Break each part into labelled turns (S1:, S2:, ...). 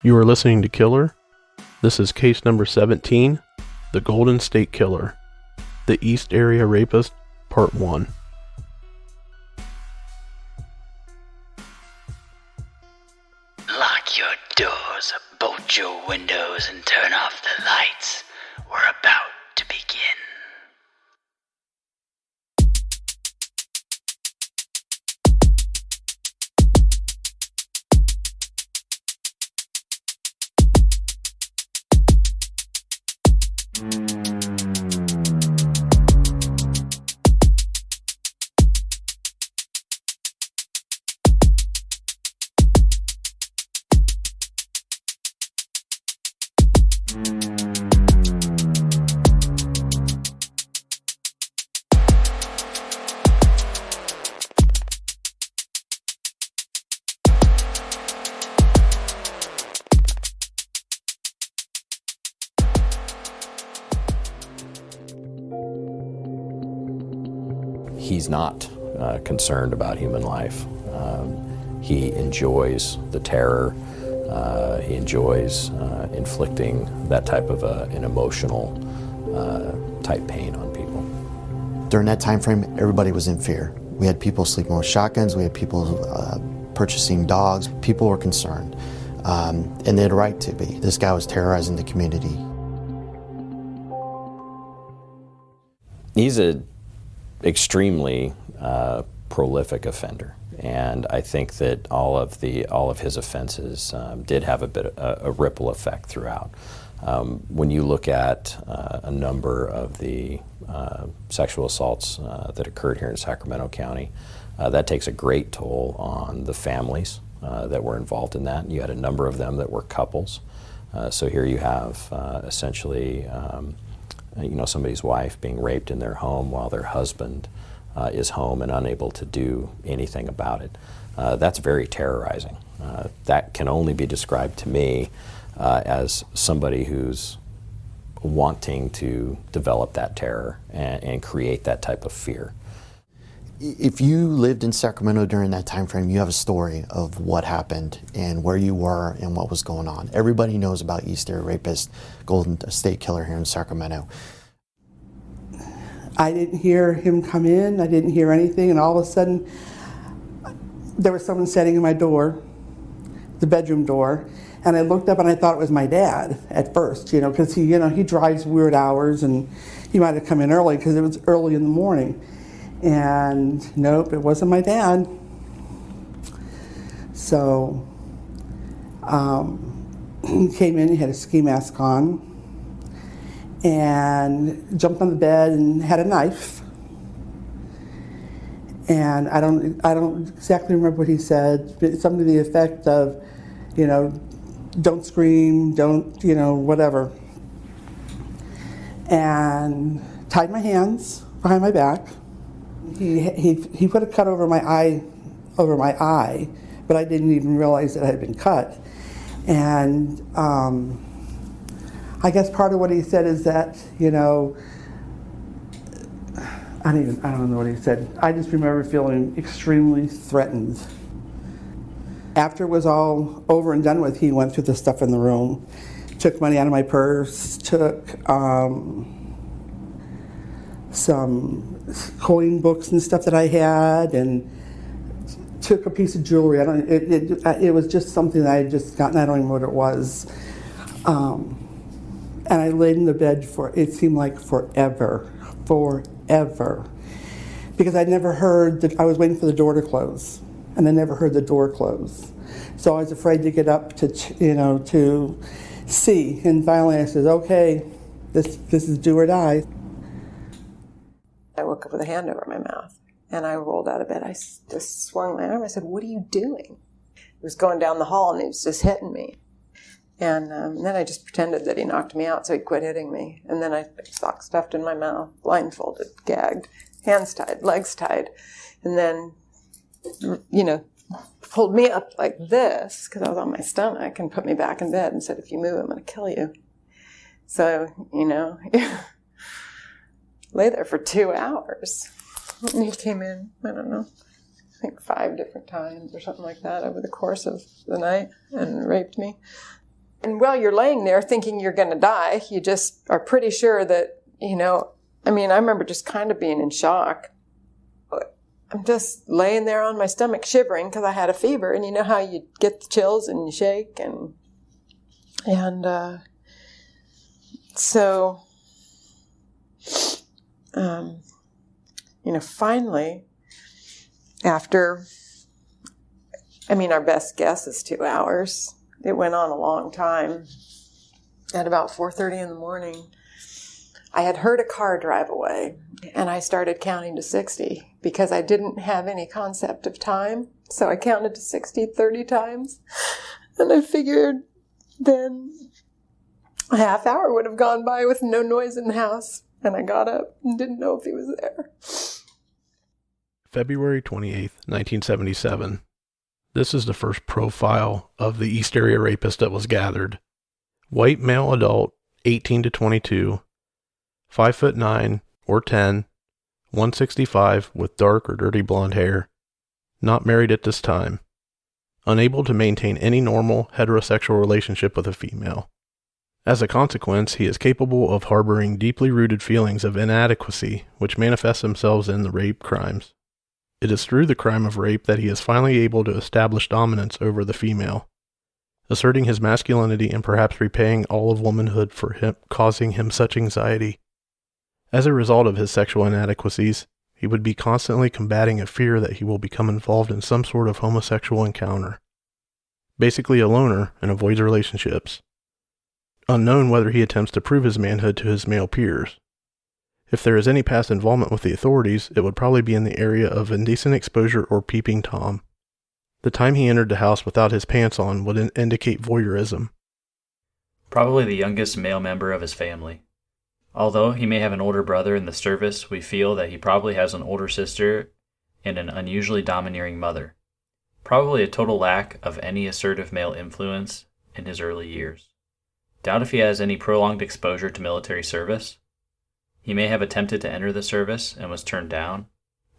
S1: You are listening to Killer. This is case number 17, the Golden State Killer, the East Area Rapist, Part 1.
S2: Lock your doors, bolt your windows, and turn off the lights. We're about to begin.
S3: He's not concerned about human life. He enjoys the terror. He enjoys inflicting that type of an emotional type pain on people.
S4: During that time frame, everybody was in fear. We had people sleeping with shotguns. We had people purchasing dogs. People were concerned, and they had a right to be. This guy was terrorizing the community.
S3: He's an extremely prolific offender, and I think that all of his offenses did have a ripple effect throughout. When you look at a number of the sexual assaults that occurred here in Sacramento County, that takes a great toll on the families that were involved in that. You had a number of them that were couples. So here you have essentially somebody's wife being raped in their home while their husband is home and unable to do anything about it. That's very terrorizing. That can only be described to me as somebody who's wanting to develop that terror and create that type of fear.
S4: If you lived in Sacramento during that time frame, you have a story of what happened and where you were and what was going on. Everybody knows about East Area Rapist, Golden State Killer here in Sacramento.
S5: I didn't hear him come in, I didn't hear anything, and all of a sudden there was someone standing in my door, the bedroom door, and I looked up and I thought it was my dad at first, because he drives weird hours and he might have come in early because it was early in the morning. And nope, it wasn't my dad. So he came in, he had a ski mask on, and jumped on the bed and had a knife. And I don't exactly remember what he said, but something to the effect of, don't scream, don't, whatever. And tied my hands behind my back. He put a cut over my eye, but I didn't even realize that I had been cut. And I guess part of what he said is that, I don't know what he said. I just remember feeling extremely threatened. After it was all over and done with, he went through the stuff in the room, took money out of my purse, took some coin books and stuff that I had, and took a piece of jewelry. It was just something that I had just gotten. I don't even know what it was. And I laid in the bed for, it seemed like forever, because I never heard I was waiting for the door to close, and I never heard the door close. So I was afraid to get up to see. And finally I said, okay, this is do or die.
S6: I woke up with a hand over my mouth, and I rolled out of bed. I just swung my arm. I said, what are you doing? He was going down the hall, and he was just hitting me. And then I just pretended that he knocked me out so he'd quit hitting me. And then I sock stuffed in my mouth, blindfolded, gagged, hands tied, legs tied. And then, pulled me up like this, because I was on my stomach, and put me back in bed and said, if you move, I'm going to kill you. So, lay there for 2 hours. And he came in, I don't know, I think 5 different times or something like that over the course of the night and raped me. And while you're laying there thinking you're going to die, you just are pretty sure that, I remember just kind of being in shock. I'm just laying there on my stomach shivering because I had a fever, and you know how you get the chills and you shake, finally, after, our best guess is 2 hours. It went on a long time. At about 4:30 in the morning, I had heard a car drive away, and I started counting to 60 because I didn't have any concept of time. So I counted to 60 30 times, and I figured then a half hour would have gone by with no noise in the house, and I got up and didn't know if he was there.
S1: February 28th, 1977. This is the first profile of the East Area Rapist that was gathered. White male adult, 18 to 22, 5'9" or 10, 165 with dark or dirty blonde hair, not married at this time, unable to maintain any normal heterosexual relationship with a female. As a consequence, he is capable of harboring deeply rooted feelings of inadequacy, which manifest themselves in the rape crimes. It is through the crime of rape that he is finally able to establish dominance over the female, asserting his masculinity and perhaps repaying all of womanhood for him, causing him such anxiety. As a result of his sexual inadequacies, he would be constantly combating a fear that he will become involved in some sort of homosexual encounter. Basically a loner and avoids relationships. Unknown whether he attempts to prove his manhood to his male peers. If there is any past involvement with the authorities, it would probably be in the area of indecent exposure or peeping Tom. The time he entered the house without his pants on would indicate voyeurism.
S7: Probably the youngest male member of his family. Although he may have an older brother in the service, we feel that he probably has an older sister and an unusually domineering mother. Probably a total lack of any assertive male influence in his early years. Doubt if he has any prolonged exposure to military service. He may have attempted to enter the service and was turned down,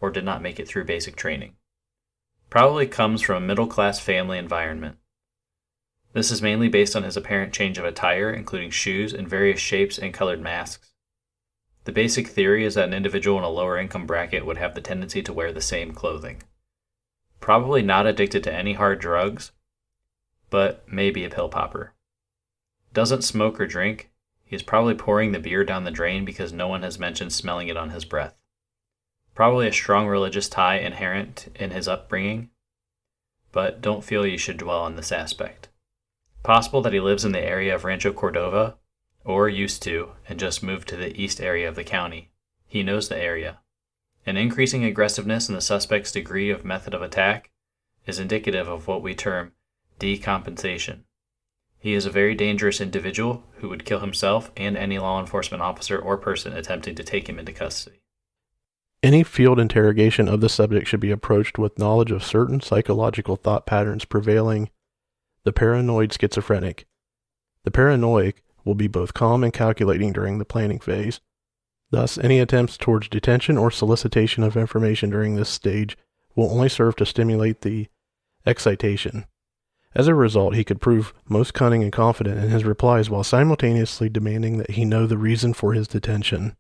S7: or did not make it through basic training. Probably comes from a middle-class family environment. This is mainly based on his apparent change of attire, including shoes in various shapes and colored masks. The basic theory is that an individual in a lower income bracket would have the tendency to wear the same clothing. Probably not addicted to any hard drugs, but maybe a pill popper. Doesn't smoke or drink. He is probably pouring the beer down the drain because no one has mentioned smelling it on his breath. Probably a strong religious tie inherent in his upbringing, but don't feel you should dwell on this aspect. Possible that he lives in the area of Rancho Cordova, or used to, and just moved to the east area of the county. He knows the area. An increasing aggressiveness in the suspect's degree of method of attack is indicative of what we term decompensation. He is a very dangerous individual who would kill himself and any law enforcement officer or person attempting to take him into custody.
S1: Any field interrogation of the subject should be approached with knowledge of certain psychological thought patterns prevailing the paranoid schizophrenic. The paranoic will be both calm and calculating during the planning phase. Thus, any attempts towards detention or solicitation of information during this stage will only serve to stimulate the excitation. As a result, he could prove most cunning and confident in his replies while simultaneously demanding that he know the reason for his detention.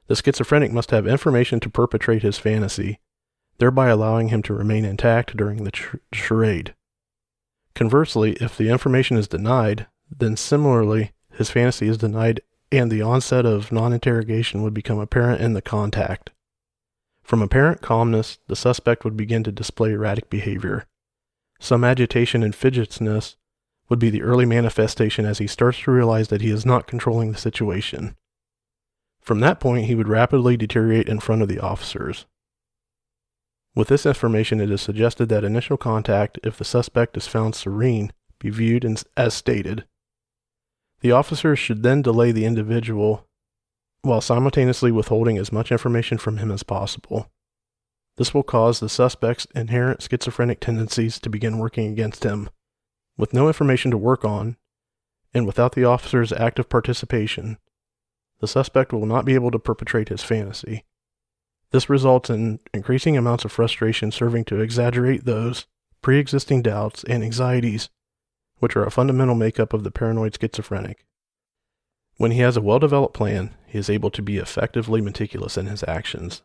S1: The schizophrenic must have information to perpetrate his fantasy, thereby allowing him to remain intact during the charade. Conversely, if the information is denied, then similarly, his fantasy is denied and the onset of non-interrogation would become apparent in the contact. From apparent calmness, the suspect would begin to display erratic behavior. Some agitation and fidgetiness would be the early manifestation as he starts to realize that he is not controlling the situation. From that point, he would rapidly deteriorate in front of the officers. With this information, it is suggested that initial contact, if the suspect is found serene, be viewed as stated. The officers should then delay the individual while simultaneously withholding as much information from him as possible. This will cause the suspect's inherent schizophrenic tendencies to begin working against him. With no information to work on, and without the officer's active participation, the suspect will not be able to perpetrate his fantasy. This results in increasing amounts of frustration serving to exaggerate those pre-existing doubts and anxieties which are a fundamental makeup of the paranoid schizophrenic. When he has a well-developed plan, he is able to be effectively meticulous in his actions.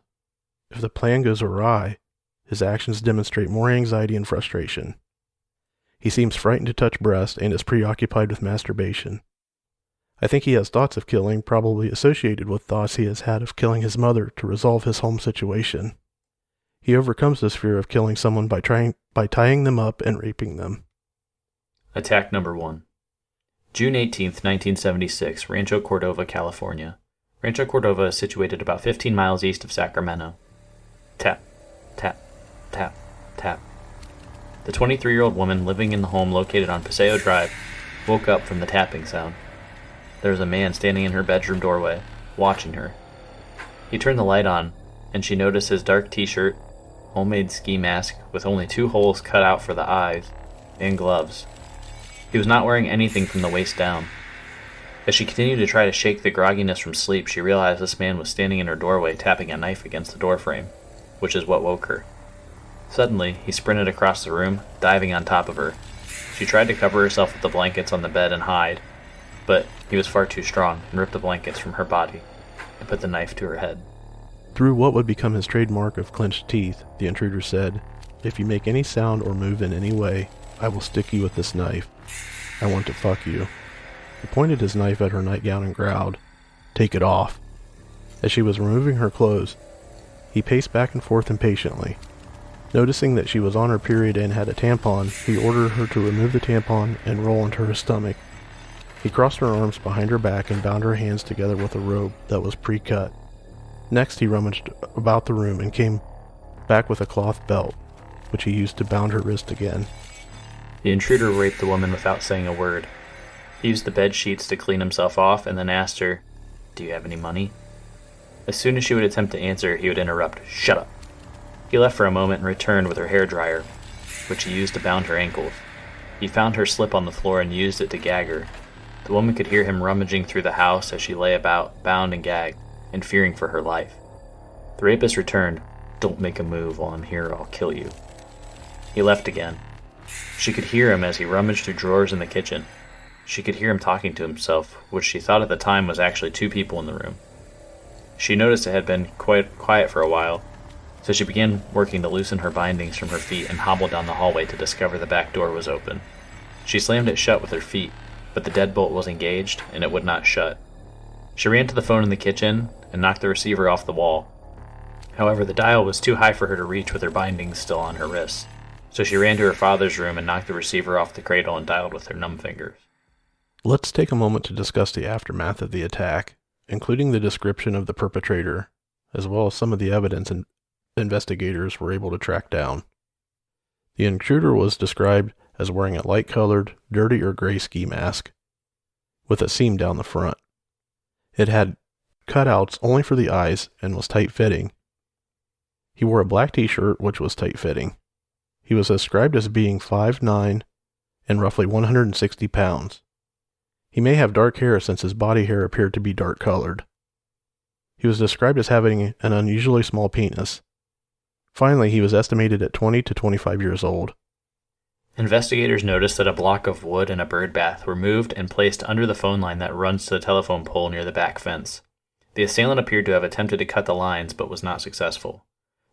S1: If the plan goes awry, his actions demonstrate more anxiety and frustration. He seems frightened to touch breast and is preoccupied with masturbation. I think he has thoughts of killing, probably associated with thoughts he has had of killing his mother to resolve his home situation. He overcomes this fear of killing someone by tying them up and raping them.
S7: Attack number 1. June 18th, 1976, Rancho Cordova, California. Rancho Cordova is situated about 15 miles east of Sacramento. Tap, tap, tap, tap. The 23-year-old woman living in the home located on Paseo Drive woke up from the tapping sound. There was a man standing in her bedroom doorway, watching her. He turned the light on, and she noticed his dark t-shirt, homemade ski mask with only 2 holes cut out for the eyes, and gloves. He was not wearing anything from the waist down. As she continued to try to shake the grogginess from sleep, she realized this man was standing in her doorway tapping a knife against the doorframe, which is what woke her. Suddenly, he sprinted across the room, diving on top of her. She tried to cover herself with the blankets on the bed and hide, but he was far too strong and ripped the blankets from her body and put the knife to her head.
S1: Through what would become his trademark of clenched teeth, the intruder said, "If you make any sound or move in any way, I will stick you with this knife. I want to fuck you." He pointed his knife at her nightgown and growled, "Take it off." As she was removing her clothes, he paced back and forth impatiently. Noticing that she was on her period and had a tampon, he ordered her to remove the tampon and roll onto her stomach. He crossed her arms behind her back and bound her hands together with a rope that was pre-cut. Next, he rummaged about the room and came back with a cloth belt, which he used to bound her wrist again.
S7: The intruder raped the woman without saying a word. He used the bed sheets to clean himself off and then asked her, "Do you have any money?" As soon as she would attempt to answer, he would interrupt, "Shut up." He left for a moment and returned with her hairdryer, which he used to bound her ankles. He found her slip on the floor and used it to gag her. The woman could hear him rummaging through the house as she lay about, bound and gagged, and fearing for her life. The rapist returned, "Don't make a move while I'm here or I'll kill you." He left again. She could hear him as he rummaged through drawers in the kitchen. She could hear him talking to himself, which she thought at the time was actually 2 people in the room. She noticed it had been quite quiet for a while, so she began working to loosen her bindings from her feet and hobbled down the hallway to discover the back door was open. She slammed it shut with her feet, but the deadbolt was engaged and it would not shut. She ran to the phone in the kitchen and knocked the receiver off the wall. However, the dial was too high for her to reach with her bindings still on her wrists, so she ran to her father's room and knocked the receiver off the cradle and dialed with her numb fingers.
S1: Let's take a moment to discuss the aftermath of the attack, including the description of the perpetrator, as well as some of the evidence investigators were able to track down. The intruder was described as wearing a light-colored, dirty or gray ski mask, with a seam down the front. It had cutouts only for the eyes and was tight-fitting. He wore a black t-shirt which was tight-fitting. He was described as being 5'9" and roughly 160 pounds. He may have dark hair since his body hair appeared to be dark-colored. He was described as having an unusually small penis. Finally, he was estimated at 20 to 25 years old.
S7: Investigators noticed that a block of wood and a bird bath were moved and placed under the phone line that runs to the telephone pole near the back fence. The assailant appeared to have attempted to cut the lines but was not successful.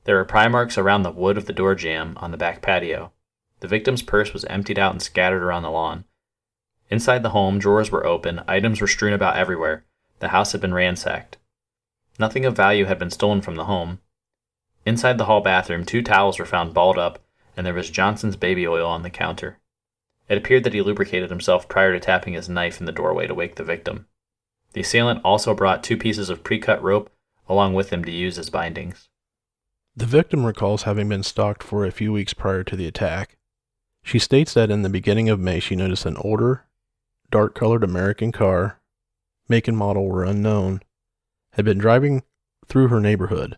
S7: There were pry marks around the wood of the door jamb on the back patio. The victim's purse was emptied out and scattered around the lawn. Inside the home, drawers were open, items were strewn about everywhere. The house had been ransacked. Nothing of value had been stolen from the home. Inside the hall bathroom, 2 towels were found balled up, and there was Johnson's baby oil on the counter. It appeared that he lubricated himself prior to tapping his knife in the doorway to wake the victim. The assailant also brought 2 pieces of pre-cut rope along with him to use as bindings.
S1: The victim recalls having been stalked for a few weeks prior to the attack. She states that in the beginning of May she noticed an older, dark-colored American car, make and model were unknown, had been driving through her neighborhood.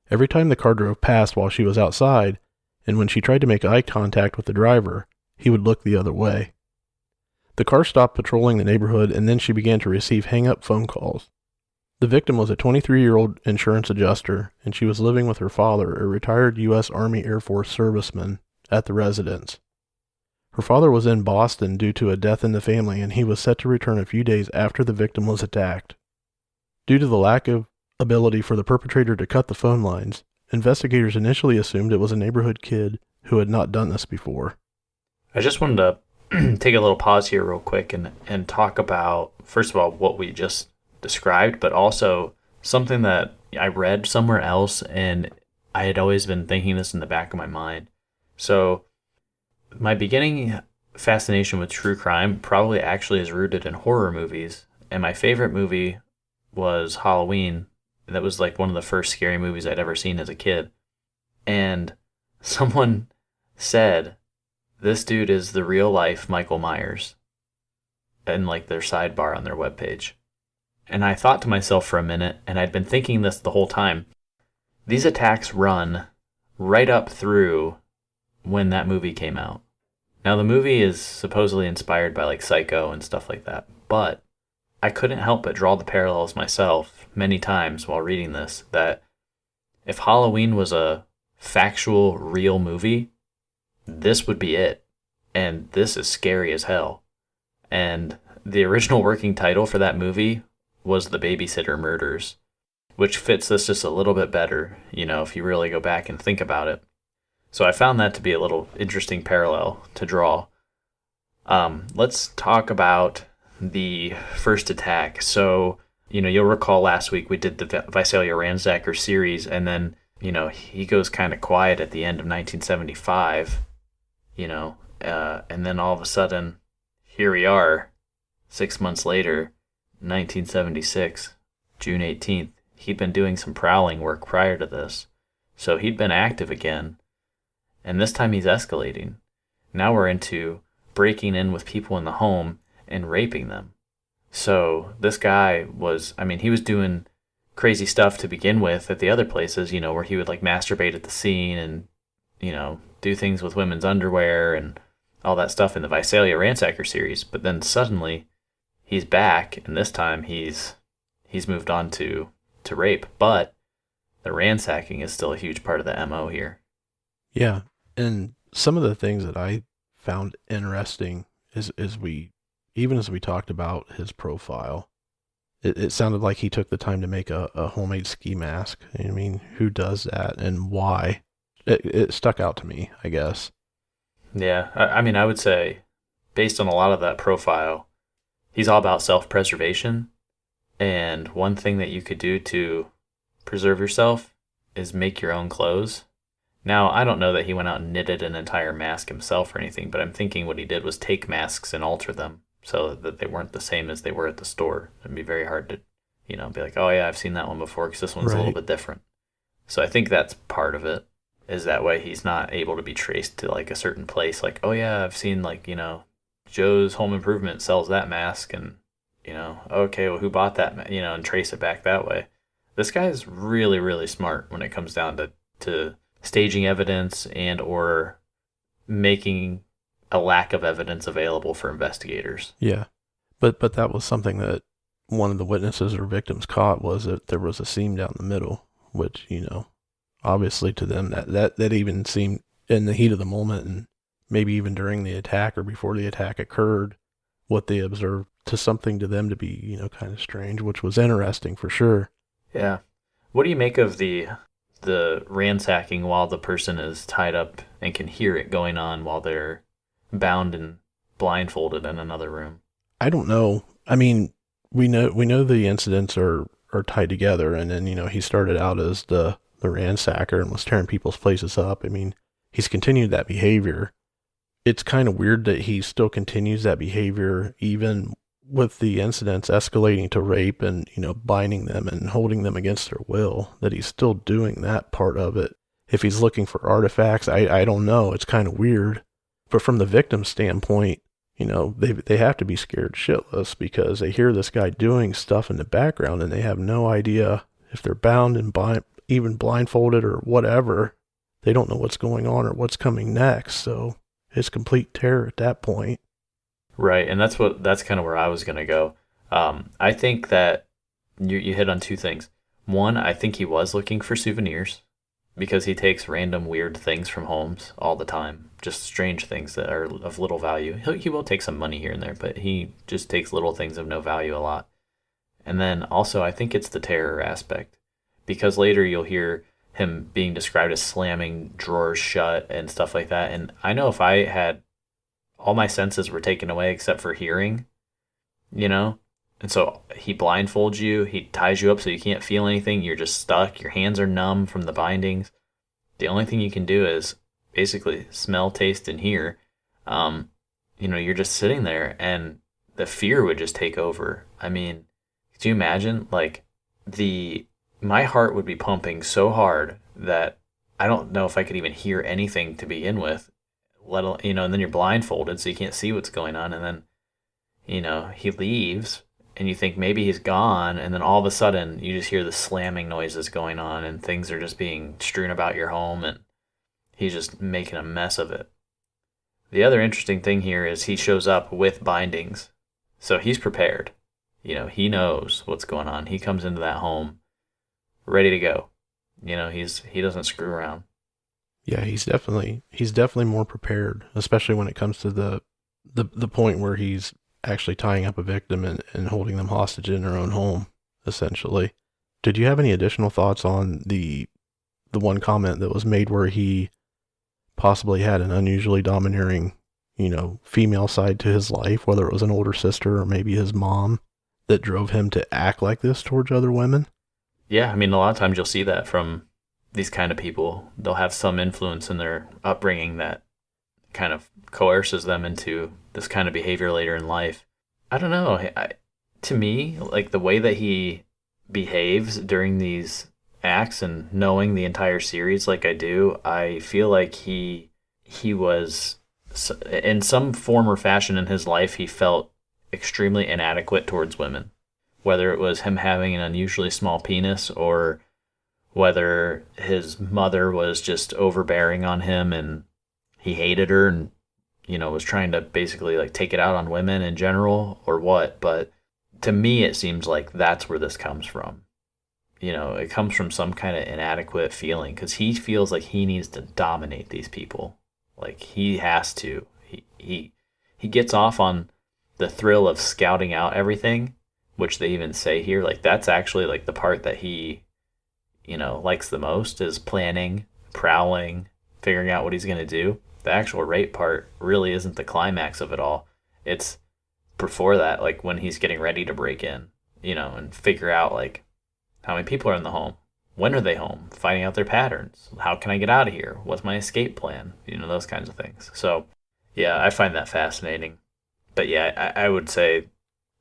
S1: Every time the car drove past while she was outside, and when she tried to make eye contact with the driver, he would look the other way. The car stopped patrolling the neighborhood, and then she began to receive hang-up phone calls. The victim was a 23-year-old insurance adjuster, and she was living with her father, a retired U.S. Army Air Force serviceman, at the residence. Her father was in Boston due to a death in the family, and he was set to return a few days after the victim was attacked. Due to the lack of ability for the perpetrator to cut the phone lines, investigators initially assumed it was a neighborhood kid who had not done this before.
S7: I just wanted to take a little pause here real quick and talk about, first of all, what we just described, but also something that I read somewhere else, and I had always been thinking this in the back of my mind. So my beginning fascination with true crime probably actually is rooted in horror movies, and my favorite movie was Halloween. That was like one of the first scary movies I'd ever seen as a kid. And someone said, this dude is the real life Michael Myers, in like their sidebar on their webpage. And I thought to myself for a minute, and I'd been thinking this the whole time, these attacks run right up through when that movie came out. Now the movie is supposedly inspired by like Psycho and stuff like that, but I couldn't help but draw the parallels myself many times while reading this, that if Halloween was a factual, real movie, this would be it. And this is scary as hell. And the original working title for that movie was The Babysitter Murders, which fits this just a little bit better, if you really go back and think about it. So I found that to be a little interesting parallel to draw. Let's talk about the first attack. So, you'll recall last week we did the Visalia Ransacker series, and then, he goes kind of quiet at the end of 1975, and then all of a sudden, here we are, 6 months later, 1976, June 18th. He'd been doing some prowling work prior to this, so he'd been active again, and this time he's escalating. Now we're into breaking in with people in the home and raping them. So this guy he was doing crazy stuff to begin with at the other places, where he would like masturbate at the scene and, do things with women's underwear and all that stuff in the Visalia Ransacker series. But then suddenly he's back, and this time he's moved on to rape. But the ransacking is still a huge part of the MO here.
S1: Yeah, and some of the things that I found interesting is as we talked about his profile, it sounded like he took the time to make a homemade ski mask. I mean, who does that and why? It stuck out to me, I guess.
S7: Yeah, I would say, based on a lot of that profile, he's all about self-preservation. And one thing that you could do to preserve yourself is make your own clothes. Now, I don't know that he went out and knitted an entire mask himself or anything, but I'm thinking what he did was take masks and alter them so that they weren't the same as they were at the store. It'd be very hard to, be like, oh yeah, I've seen that one before because this one's a little bit different. So I think that's part of it, is that way he's not able to be traced to like a certain place. Like, oh yeah, I've seen like, Joe's Home Improvement sells that mask, and, okay, well, who bought that, and trace it back that way. This guy is really, really smart when it comes down to staging evidence and or making a lack of evidence available for investigators.
S1: Yeah, but that was something that one of the witnesses or victims caught, was that there was a seam down the middle, which, obviously to them that even seemed in the heat of the moment, and maybe even during the attack or before the attack occurred, what they observed to something to them to be, kind of strange, which was interesting for sure.
S7: Yeah. What do you make of the ransacking while the person is tied up and can hear it going on while they're bound and blindfolded in another room?
S1: I don't know. I mean, we know the incidents are tied together, and then, he started out as the ransacker and was tearing people's places up. I mean, he's continued that behavior. It's kind of weird that he still continues that behavior even with the incidents escalating to rape and, binding them and holding them against their will, that he's still doing that part of it. If he's looking for artifacts, I don't know. It's kind of weird. But from the victim's standpoint, they have to be scared shitless because they hear this guy doing stuff in the background and they have no idea if they're bound and even blindfolded or whatever. They don't know what's going on or what's coming next. So it's complete terror at that point.
S7: Right, and that's kind of where I was going to go. I think that you hit on two things. One, I think he was looking for souvenirs, because he takes random weird things from homes all the time, just strange things that are of little value. He will take some money here and there, but he just takes little things of no value a lot. And then also, I think it's the terror aspect, because later you'll hear him being described as slamming drawers shut and stuff like that. And I know if I had all my senses were taken away except for hearing, you know, and so he blindfolds you, he ties you up so you can't feel anything, you're just stuck, your hands are numb from the bindings. The only thing you can do is basically smell, taste, and hear. You know, you're just sitting there, and the fear would just take over. I mean, could you imagine, like, my heart would be pumping so hard that I don't know if I could even hear anything to begin with, let alone, you know, and then you're blindfolded so you can't see what's going on, and then, you know, he leaves and you think maybe he's gone, and then all of a sudden you just hear the slamming noises going on and things are just being strewn about your home, and he's just making a mess of it. The other interesting thing here is he shows up with bindings, so he's prepared. You know, he knows what's going on. He comes into that home ready to go. You know, he doesn't screw around.
S1: Yeah, he's definitely more prepared, especially when it comes to the point where he's actually tying up a victim and holding them hostage in their own home, essentially. Did you have any additional thoughts on the one comment that was made where he possibly had an unusually domineering, you know, female side to his life, whether it was an older sister or maybe his mom, that drove him to act like this towards other women?
S7: Yeah, I mean, a lot of times you'll see that from these kind of people. They'll have some influence in their upbringing that kind of coerces them into this kind of behavior later in life. I don't know. To me, like, the way that he behaves during these acts and knowing the entire series like I do, I feel like he was, in some form or fashion in his life, he felt extremely inadequate towards women. Whether it was him having an unusually small penis, or whether his mother was just overbearing on him and he hated her and, you know, was trying to basically like take it out on women in general, or what. But to me, it seems like that's where this comes from. You know, it comes from some kind of inadequate feeling, because he feels like he needs to dominate these people. Like, he has to. He gets off on the thrill of scouting out everything, which they even say here, like, that's actually like the part that he, you know, likes the most, is planning, prowling, figuring out what he's going to do. The actual rape part really isn't the climax of it all. It's before that, like when he's getting ready to break in, you know, and figure out like how many people are in the home, when are they home, finding out their patterns, how can I get out of here, what's my escape plan, you know, those kinds of things. So yeah, I find that fascinating. But yeah, I would say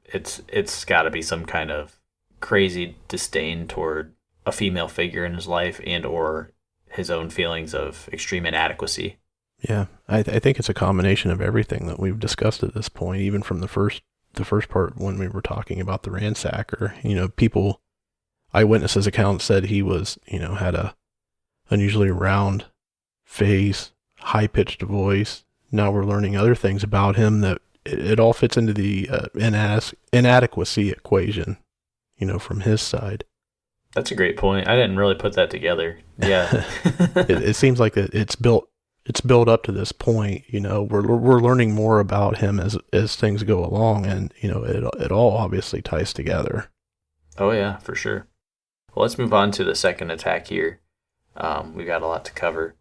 S7: it's got to be some kind of crazy disdain toward a female figure in his life, and or his own feelings of extreme inadequacy. Yeah,
S1: I think it's a combination of everything that we've discussed at this point, even from the first part when we were talking about the ransacker. You know, eyewitnesses' accounts said he was, you know, had a unusually round face, high-pitched voice. Now we're learning other things about him that it all fits into the inadequacy equation, you know, from his side.
S7: That's a great point. I didn't really put that together. Yeah.
S1: It seems like it's built up to this point. You know, we're learning more about him as things go along, and you know, it all obviously ties together.
S7: Oh yeah, for sure. Well, let's move on to the second attack here. We got a lot to cover.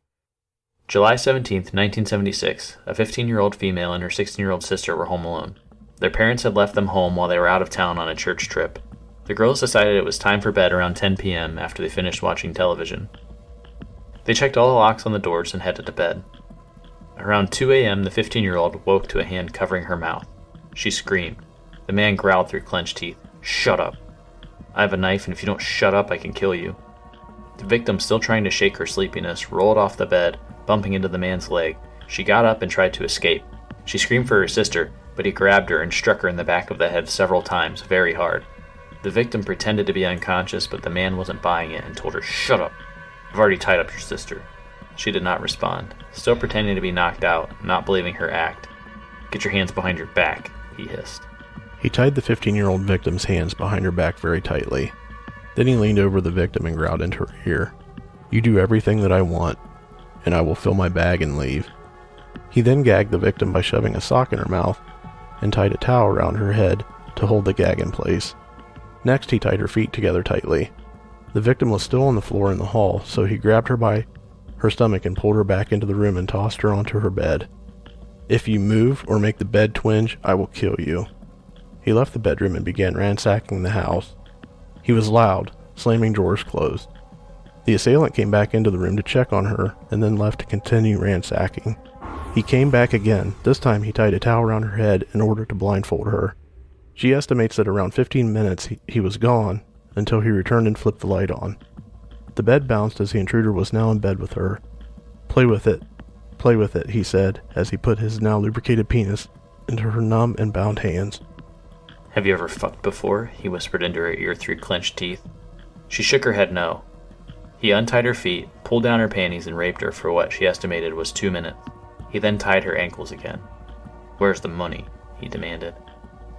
S7: July 17th, 1976, a 15-year-old female and her 16-year-old sister were home alone. Their parents had left them home while they were out of town on a church trip. The girls decided it was time for bed around 10 p.m. after they finished watching television. They checked all the locks on the doors and headed to bed. Around 2 a.m., the 15-year-old woke to a hand covering her mouth. She screamed. The man growled through clenched teeth, "Shut up. I have a knife, and if you don't shut up, I can kill you." The victim, still trying to shake her sleepiness, rolled off the bed, bumping into the man's leg. She got up and tried to escape. She screamed for her sister, but he grabbed her and struck her in the back of the head several times, very hard. The victim pretended to be unconscious, but the man wasn't buying it and told her, "Shut up. I've already tied up your sister." She did not respond, still pretending to be knocked out, not believing her act. "Get your hands behind your back," he hissed.
S1: He tied the 15-year-old victim's hands behind her back very tightly. Then he leaned over the victim and growled into her ear. You do everything that I want, and I will fill my bag and leave. He then gagged the victim by shoving a sock in her mouth and tied a towel around her head to hold the gag in place. Next, he tied her feet together tightly. The victim was still on the floor in the hall, so he grabbed her by her stomach and pulled her back into the room and tossed her onto her bed. If you move or make the bed twinge, I will kill you. He left the bedroom and began ransacking the house. He was loud, slamming drawers closed. The assailant came back into the room to check on her and then left to continue ransacking. He came back again. This time he tied a towel around her head in order to blindfold her. She estimates that around 15 minutes he was gone until he returned and flipped the light on. The bed bounced as the intruder was now in bed with her. Play with it, he said as he put his now lubricated penis into her numb and bound hands.
S7: Have you ever fucked before? He whispered into her ear through clenched teeth. She shook her head no. He untied her feet, pulled down her panties, and raped her for what she estimated was 2 minutes. He then tied her ankles again. Where's the money? He demanded.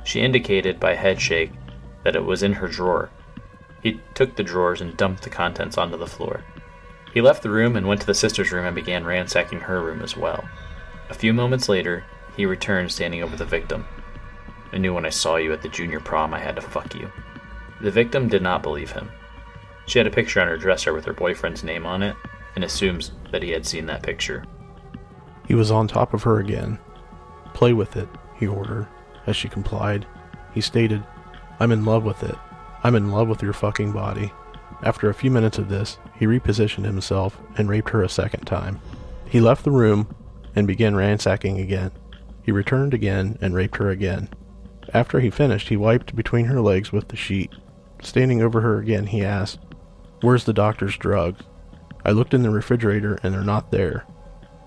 S7: She indicated by head shake that it was in her drawer. He took the drawers and dumped the contents onto the floor. He left the room and went to the sister's room and began ransacking her room as well. A few moments later, he returned standing over the victim. I knew when I saw you at the junior prom I had to fuck you. The victim did not believe him. She had a picture on her dresser with her boyfriend's name on it and assumes that he had seen that picture.
S1: He was on top of her again. Play with it, he ordered. As she complied, he stated, I'm in love with it. I'm in love with your fucking body. After a few minutes of this, he repositioned himself and raped her a second time. He left the room and began ransacking again. He returned again and raped her again. After he finished, he wiped between her legs with the sheet. Standing over her again, he asked, Where's the doctor's drugs? I looked in the refrigerator and they're not there.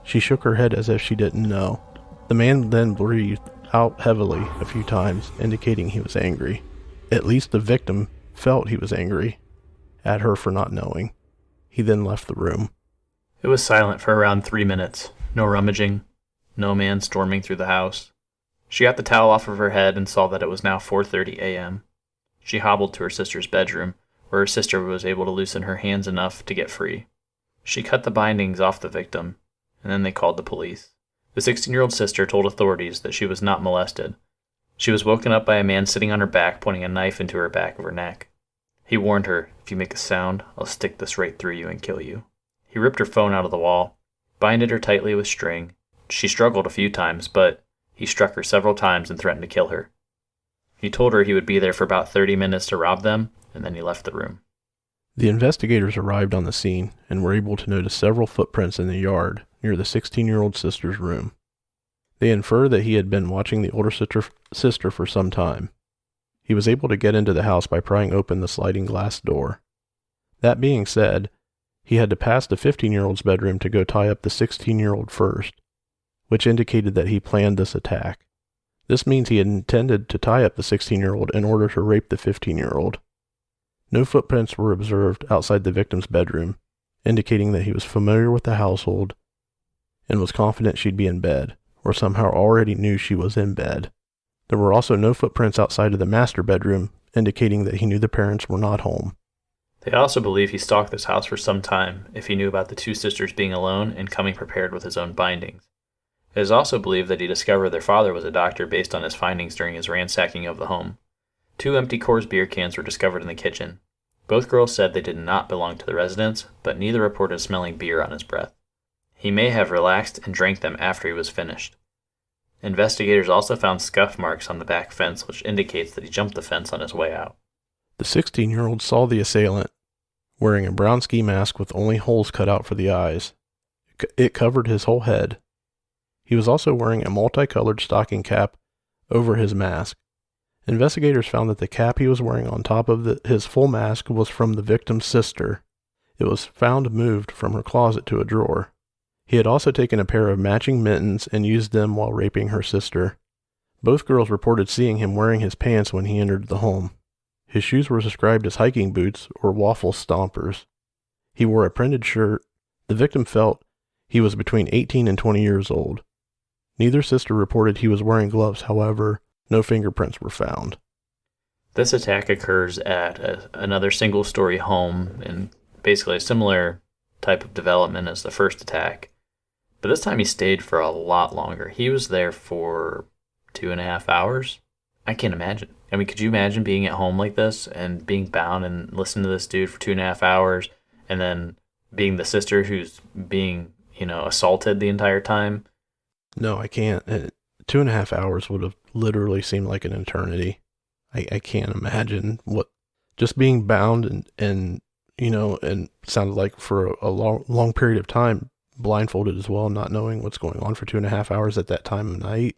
S1: She shook her head as if she didn't know. The man then breathed out heavily a few times, indicating he was angry. At least the victim felt he was angry at her for not knowing. He then left the room.
S7: It was silent for around 3 minutes. No rummaging. No man storming through the house. She got the towel off of her head and saw that it was now 4:30 a.m. She hobbled to her sister's bedroom, where her sister was able to loosen her hands enough to get free. She cut the bindings off the victim, and then they called the police. The 16-year-old sister told authorities that she was not molested. She was woken up by a man sitting on her back, pointing a knife into her back of her neck. He warned her, if you make a sound, I'll stick this right through you and kill you. He ripped her phone out of the wall, binded her tightly with string. She struggled a few times, but he struck her several times and threatened to kill her. He told her he would be there for about 30 minutes to rob them, and then he left the room.
S1: The investigators arrived on the scene and were able to notice several footprints in the yard near the 16-year-old sister's room. They infer that he had been watching the older sister for some time. He was able to get into the house by prying open the sliding glass door. That being said, he had to pass the 15-year-old's bedroom to go tie up the 16-year-old first, which indicated that he planned this attack. This means he had intended to tie up the 16-year-old in order to rape the 15-year-old. No footprints were observed outside the victim's bedroom, indicating that he was familiar with the household and was confident she'd be in bed, or somehow already knew she was in bed. There were also no footprints outside of the master bedroom, indicating that he knew the parents were not home.
S7: They also believe he stalked this house for some time if he knew about the two sisters being alone and coming prepared with his own bindings. It is also believed that he discovered their father was a doctor based on his findings during his ransacking of the home. 2 empty Coors beer cans were discovered in the kitchen. Both girls said they did not belong to the residence, but neither reported smelling beer on his breath. He may have relaxed and drank them after he was finished. Investigators also found scuff marks on the back fence, which indicates that he jumped the fence on his way out.
S1: The 16-year-old saw the assailant wearing a brown ski mask with only holes cut out for the eyes. It covered his whole head. He was also wearing a multicolored stocking cap over his mask. Investigators found that the cap he was wearing on top of his full mask was from the victim's sister. It was found moved from her closet to a drawer. He had also taken a pair of matching mittens and used them while raping her sister. Both girls reported seeing him wearing his pants when he entered the home. His shoes were described as hiking boots or waffle stompers. He wore a printed shirt. The victim felt he was between 18 and 20 years old. Neither sister reported he was wearing gloves, however, no fingerprints were found.
S7: This attack occurs at another single-story home in basically a similar type of development as the first attack. But this time he stayed for a lot longer. He was there for 2.5 hours. I can't imagine. I mean, could you imagine being at home like this and being bound and listening to this dude for 2.5 hours and then being the sister who's being, assaulted the entire time?
S1: No, I can't. 2.5 hours would have literally seemed like an eternity. I can't imagine just being bound and sounded like for a long period of time, blindfolded as well, not knowing what's going on for 2.5 hours at that time of night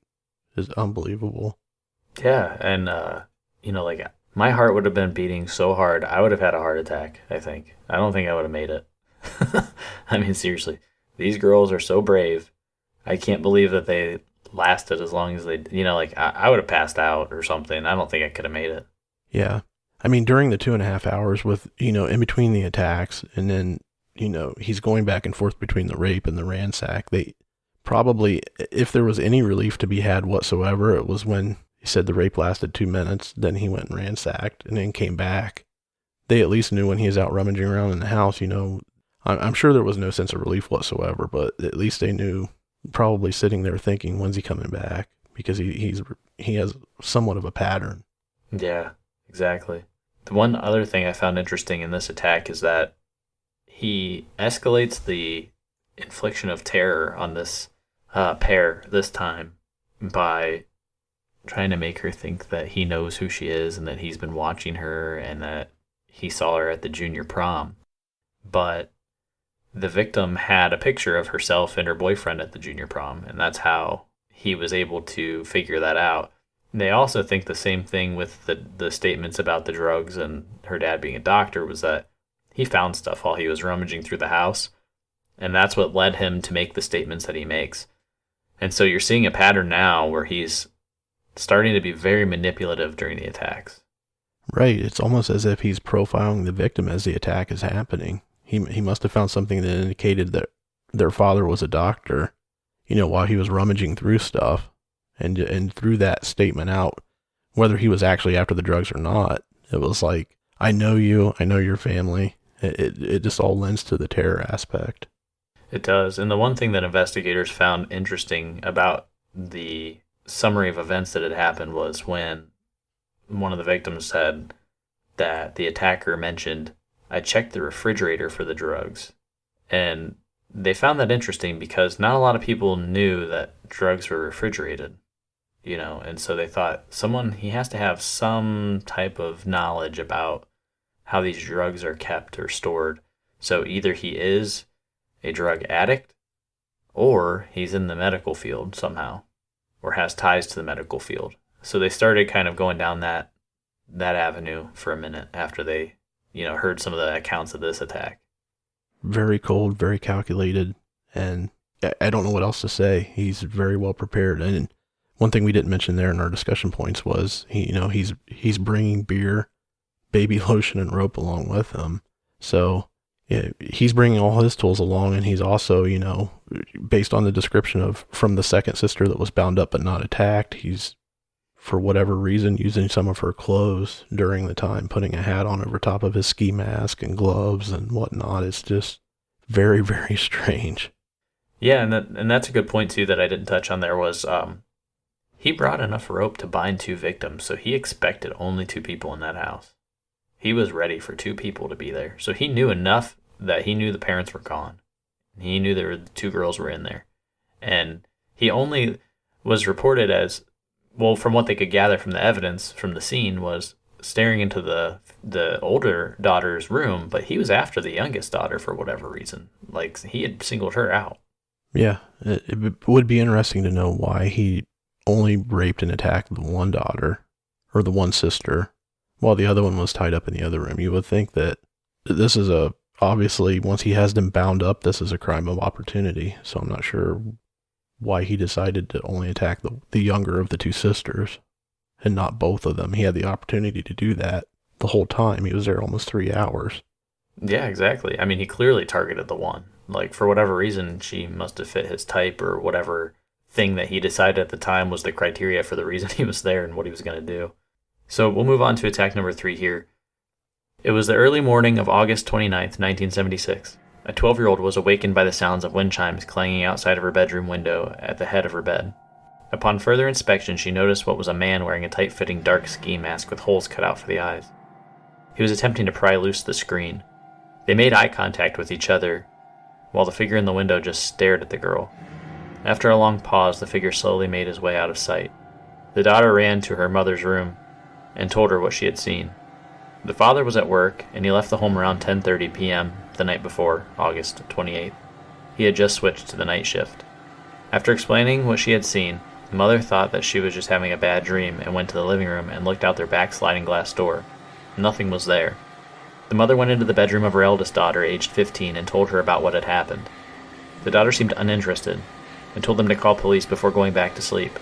S1: is unbelievable.
S7: Yeah, and, my heart would have been beating so hard, I would have had a heart attack, I think. I don't think I would have made it. I mean, seriously, these girls are so brave. I can't believe that they lasted as long as they, I would have passed out or something. I don't think I could have made it.
S1: Yeah. I mean, during the 2.5 hours with, in between the attacks, and then, he's going back and forth between the rape and the ransack. They probably, if there was any relief to be had whatsoever, it was when he said the rape lasted 2 minutes, then he went and ransacked and then came back. They at least knew when he was out rummaging around in the house, I'm sure there was no sense of relief whatsoever, but at least they knew, probably sitting there thinking, when's he coming back? Because he has somewhat of a pattern.
S7: Yeah, exactly. The one other thing I found interesting in this attack is that he escalates the infliction of terror on this pair this time by trying to make her think that he knows who she is and that he's been watching her and that he saw her at the junior prom. But the victim had a picture of herself and her boyfriend at the junior prom, and that's how he was able to figure that out. They also think the same thing with the statements about the drugs and her dad being a doctor, was that he found stuff while he was rummaging through the house, and that's what led him to make the statements that he makes. And so you're seeing a pattern now where he's starting to be very manipulative during the attacks.
S1: Right. It's almost as if he's profiling the victim as the attack is happening. He must have found something that indicated that their father was a doctor, while he was rummaging through stuff, and threw that statement out, whether he was actually after the drugs or not. It was like, I know you, I know your family. It just all lends to the terror aspect.
S7: It does. And the one thing that investigators found interesting about the summary of events that had happened was when one of the victims said that the attacker mentioned, I checked the refrigerator for the drugs. And they found that interesting because not a lot of people knew that drugs were refrigerated, and so they thought he has to have some type of knowledge about how these drugs are kept or stored. So either he is a drug addict or he's in the medical field somehow or has ties to the medical field. So they started kind of going down that avenue for a minute after they heard some of the accounts of this attack.
S1: Very cold, very calculated, and I don't know what else to say. He's very well prepared. And one thing we didn't mention there in our discussion points was he's bringing beer, baby lotion, and rope along with him. So he's bringing all his tools along, and he's also, based on the description from the second sister that was bound up but not attacked, he's, for whatever reason, using some of her clothes during the time, putting a hat on over top of his ski mask and gloves and whatnot. It's just very, very strange.
S7: Yeah, and that's a good point, too, that I didn't touch on there was he brought enough rope to bind 2 victims, so he expected only 2 people in that house. He was ready for 2 people to be there. So he knew enough that he knew the parents were gone. He knew there were 2 girls were in there. And he only was reported as, well, from what they could gather from the evidence from the scene, was staring into the older daughter's room, but he was after the youngest daughter for whatever reason. Like, he had singled her out.
S1: Yeah, it would be interesting to know why he only raped and attacked the one daughter, or the one sister, while the other one was tied up in the other room. You would think that this is obviously, once he has them bound up, this is a crime of opportunity. So I'm not sure why he decided to only attack the younger of the 2 sisters and not both of them. He had the opportunity to do that the whole time. He was there almost 3 hours.
S7: Yeah, exactly. I mean, he clearly targeted the one. Like, for whatever reason, she must have fit his type, or whatever thing that he decided at the time was the criteria for the reason he was there and what he was going to do. So we'll move on to attack number 3 here. It was the early morning of August 29th, 1976. A 12-year-old was awakened by the sounds of wind chimes clanging outside of her bedroom window at the head of her bed. Upon further inspection, she noticed what was a man wearing a tight-fitting dark ski mask with holes cut out for the eyes. He was attempting to pry loose the screen. They made eye contact with each other, while the figure in the window just stared at the girl. After a long pause, the figure slowly made his way out of sight. The daughter ran to her mother's room and told her what she had seen. The father was at work, and he left the home around 10:30 p.m. the night before, August 28th. He had just switched to the night shift. After explaining what she had seen, the mother thought that she was just having a bad dream and went to the living room and looked out their back sliding glass door. Nothing was there. The mother went into the bedroom of her eldest daughter, aged 15, and told her about what had happened. The daughter seemed uninterested and told them to call police before going back to sleep.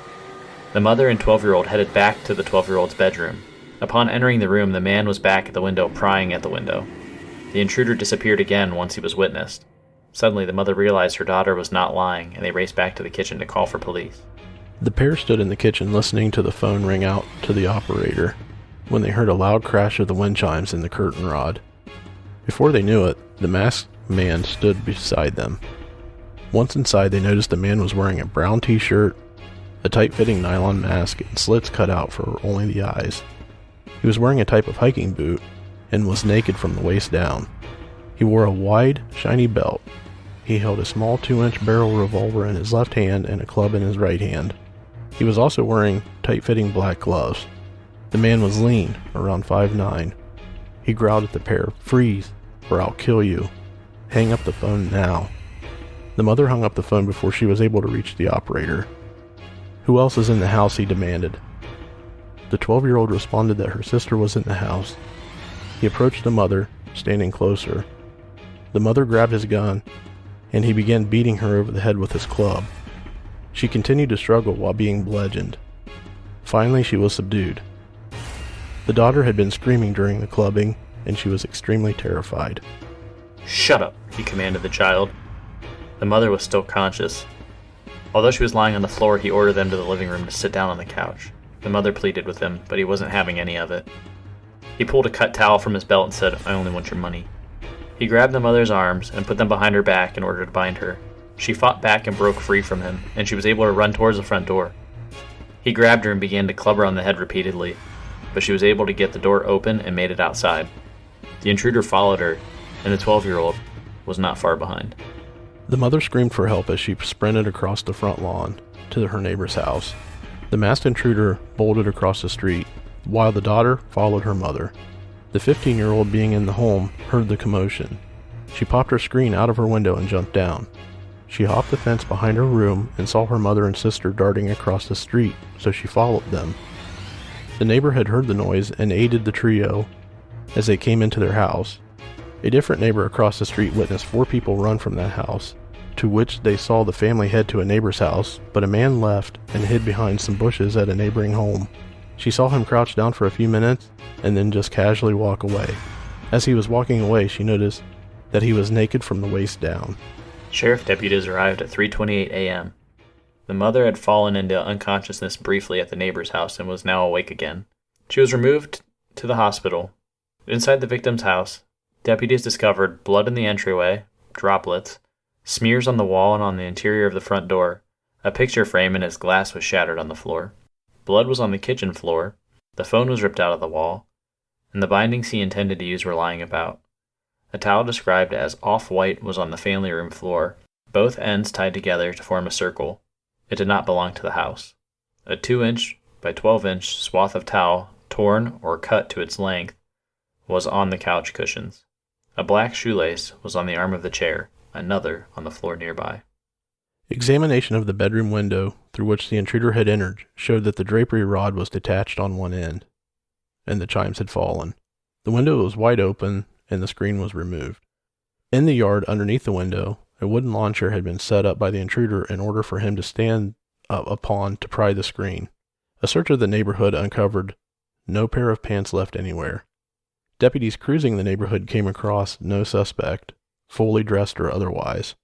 S7: The mother and 12-year-old headed back to the 12-year-old's bedroom. Upon entering the room, the man was back at the window, prying at the window. The intruder disappeared again once he was witnessed. Suddenly, the mother realized her daughter was not lying, and they raced back to the kitchen to call for police.
S1: The pair stood in the kitchen listening to the phone ring out to the operator when they heard a loud crash of the wind chimes in the curtain rod. Before they knew it, the masked man stood beside them. Once inside, they noticed the man was wearing a brown t-shirt, a tight-fitting nylon mask, and slits cut out for only the eyes. He was wearing a type of hiking boot and was naked from the waist down. He wore a wide, shiny belt. He held a small 2-inch barrel revolver in his left hand and a club in his right hand. He was also wearing tight-fitting black gloves. The man was lean, around 5'9". He growled at the pair, "Freeze, or I'll kill you. Hang up the phone now." The mother hung up the phone before she was able to reach the operator. "Who else is in the house?" he demanded. The 12-year-old responded that her sister was in the house. He approached the mother, standing closer. The mother grabbed his gun, and he began beating her over the head with his club. She continued to struggle while being bludgeoned. Finally, she was subdued. The daughter had been screaming during the clubbing, and she was extremely terrified.
S7: "Shut up," he commanded the child. The mother was still conscious. Although she was lying on the floor, he ordered them to the living room to sit down on the couch. The mother pleaded with him, but he wasn't having any of it. He pulled a cut towel from his belt and said, "I only want your money." He grabbed the mother's arms and put them behind her back in order to bind her. She fought back and broke free from him, and she was able to run towards the front door. He grabbed her and began to club her on the head repeatedly, but she was able to get the door open and made it outside. The intruder followed her, and the 12-year-old was not far behind.
S1: The mother screamed for help as she sprinted across the front lawn to her neighbor's house. The masked intruder bolted across the street, while the daughter followed her mother. The 15-year-old, being in the home, heard the commotion. She popped her screen out of her window and jumped down. She hopped the fence behind her room and saw her mother and sister darting across the street, so she followed them. The neighbor had heard the noise and aided the trio as they came into their house. A different neighbor across the street witnessed 4 people run from that house, to which they saw the family head to a neighbor's house, but a man left and hid behind some bushes at a neighboring home. She saw him crouch down for a few minutes and then just casually walk away. As he was walking away, she noticed that he was naked from the waist down.
S7: Sheriff deputies arrived at 3:28 a.m. The mother had fallen into unconsciousness briefly at the neighbor's house and was now awake again. She was removed to the hospital. Inside the victim's house, deputies discovered blood in the entryway, droplets, smears on the wall and on the interior of the front door. A picture frame and its glass was shattered on the floor. Blood was on the kitchen floor. The phone was ripped out of the wall, and the bindings he intended to use were lying about. A towel described as off-white was on the family room floor, both ends tied together to form a circle. It did not belong to the house. A 2-inch by 12-inch swath of towel, torn or cut to its length, was on the couch cushions. A black shoelace was on the arm of the chair, another on the floor nearby.
S1: Examination of the bedroom window through which the intruder had entered showed that the drapery rod was detached on one end, and the chimes had fallen. The window was wide open, and the screen was removed. In the yard underneath the window, a wooden lawn chair had been set up by the intruder in order for him to stand up upon to pry the screen. A search of the neighborhood uncovered no pair of pants left anywhere. Deputies cruising the neighborhood came across no suspect, fully dressed or otherwise.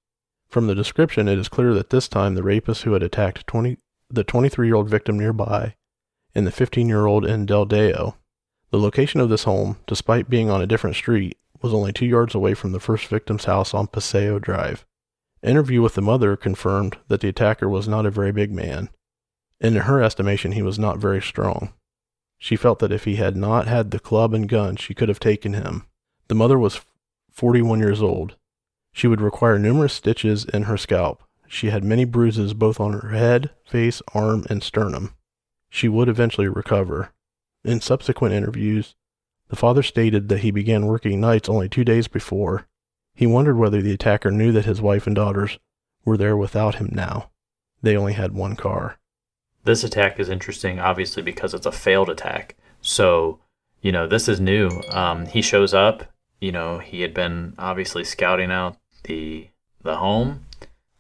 S1: From the description, it is clear that this time the rapist who had attacked the 23-year-old victim nearby and the 15-year-old in Del Deo. The location of this home, despite being on a different street, was only 2 yards away from the first victim's house on Paseo Drive. An interview with the mother confirmed that the attacker was not a very big man, and in her estimation, he was not very strong. She felt that if he had not had the club and gun, she could have taken him. The mother was 41 years old. She would require numerous stitches in her scalp. She had many bruises both on her head, face, arm, and sternum. She would eventually recover. In subsequent interviews, the father stated that he began working nights only 2 days before. He wondered whether the attacker knew that his wife and daughters were there without him now. They only had one car.
S7: This attack is interesting, obviously, because it's a failed attack. So, this is new. He shows up. He had been obviously scouting out the home,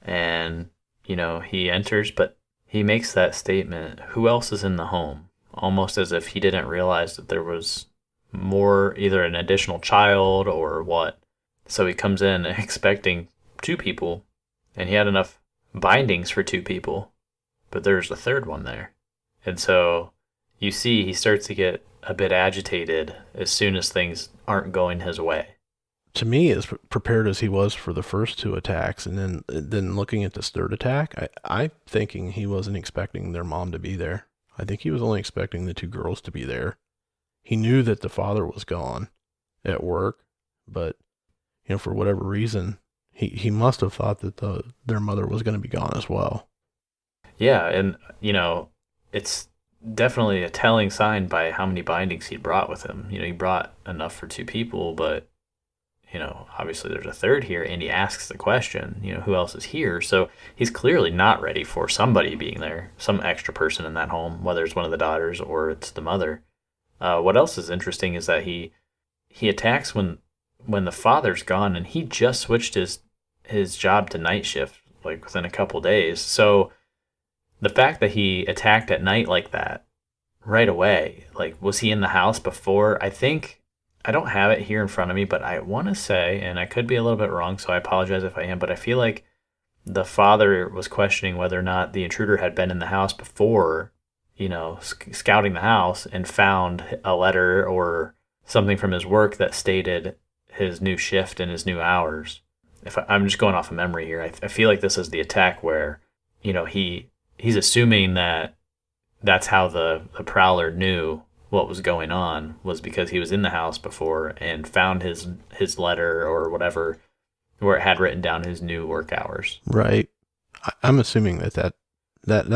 S7: and, he enters, but he makes that statement, who else is in the home? Almost as if he didn't realize that there was more, either an additional child or what. So he comes in expecting 2 people, and he had enough bindings for 2 people, but there's a third one there. And so you see he starts to get a bit agitated as soon as things aren't going his way.
S1: To me, as prepared as he was for the first 2 attacks, and then looking at this third attack, I'm thinking he wasn't expecting their mom to be there. I think he was only expecting the 2 girls to be there. He knew that the father was gone at work, but for whatever reason, he must have thought that their mother was going to be gone as well.
S7: Yeah, and it's definitely a telling sign by how many bindings he brought with him. He brought enough for 2 people, but obviously there's a third here, and he asks the question, who else is here? So he's clearly not ready for somebody being there, some extra person in that home, whether it's one of the daughters or it's the mother. What else is interesting is that he attacks when the father's gone, and he just switched his job to night shift, like within a couple days. So the fact that he attacked at night like that right away, like, was he in the house before? I don't have it here in front of me, but I want to say, and I could be a little bit wrong, so I apologize if I am, but I feel like the father was questioning whether or not the intruder had been in the house before, scouting the house and found a letter or something from his work that stated his new shift and his new hours. I'm just going off of memory here. I feel like this is the attack where, he's assuming that that's how the prowler knew what was going on, was because he was in the house before and found his letter or whatever where it had written down his new work hours.
S1: Right. I'm assuming that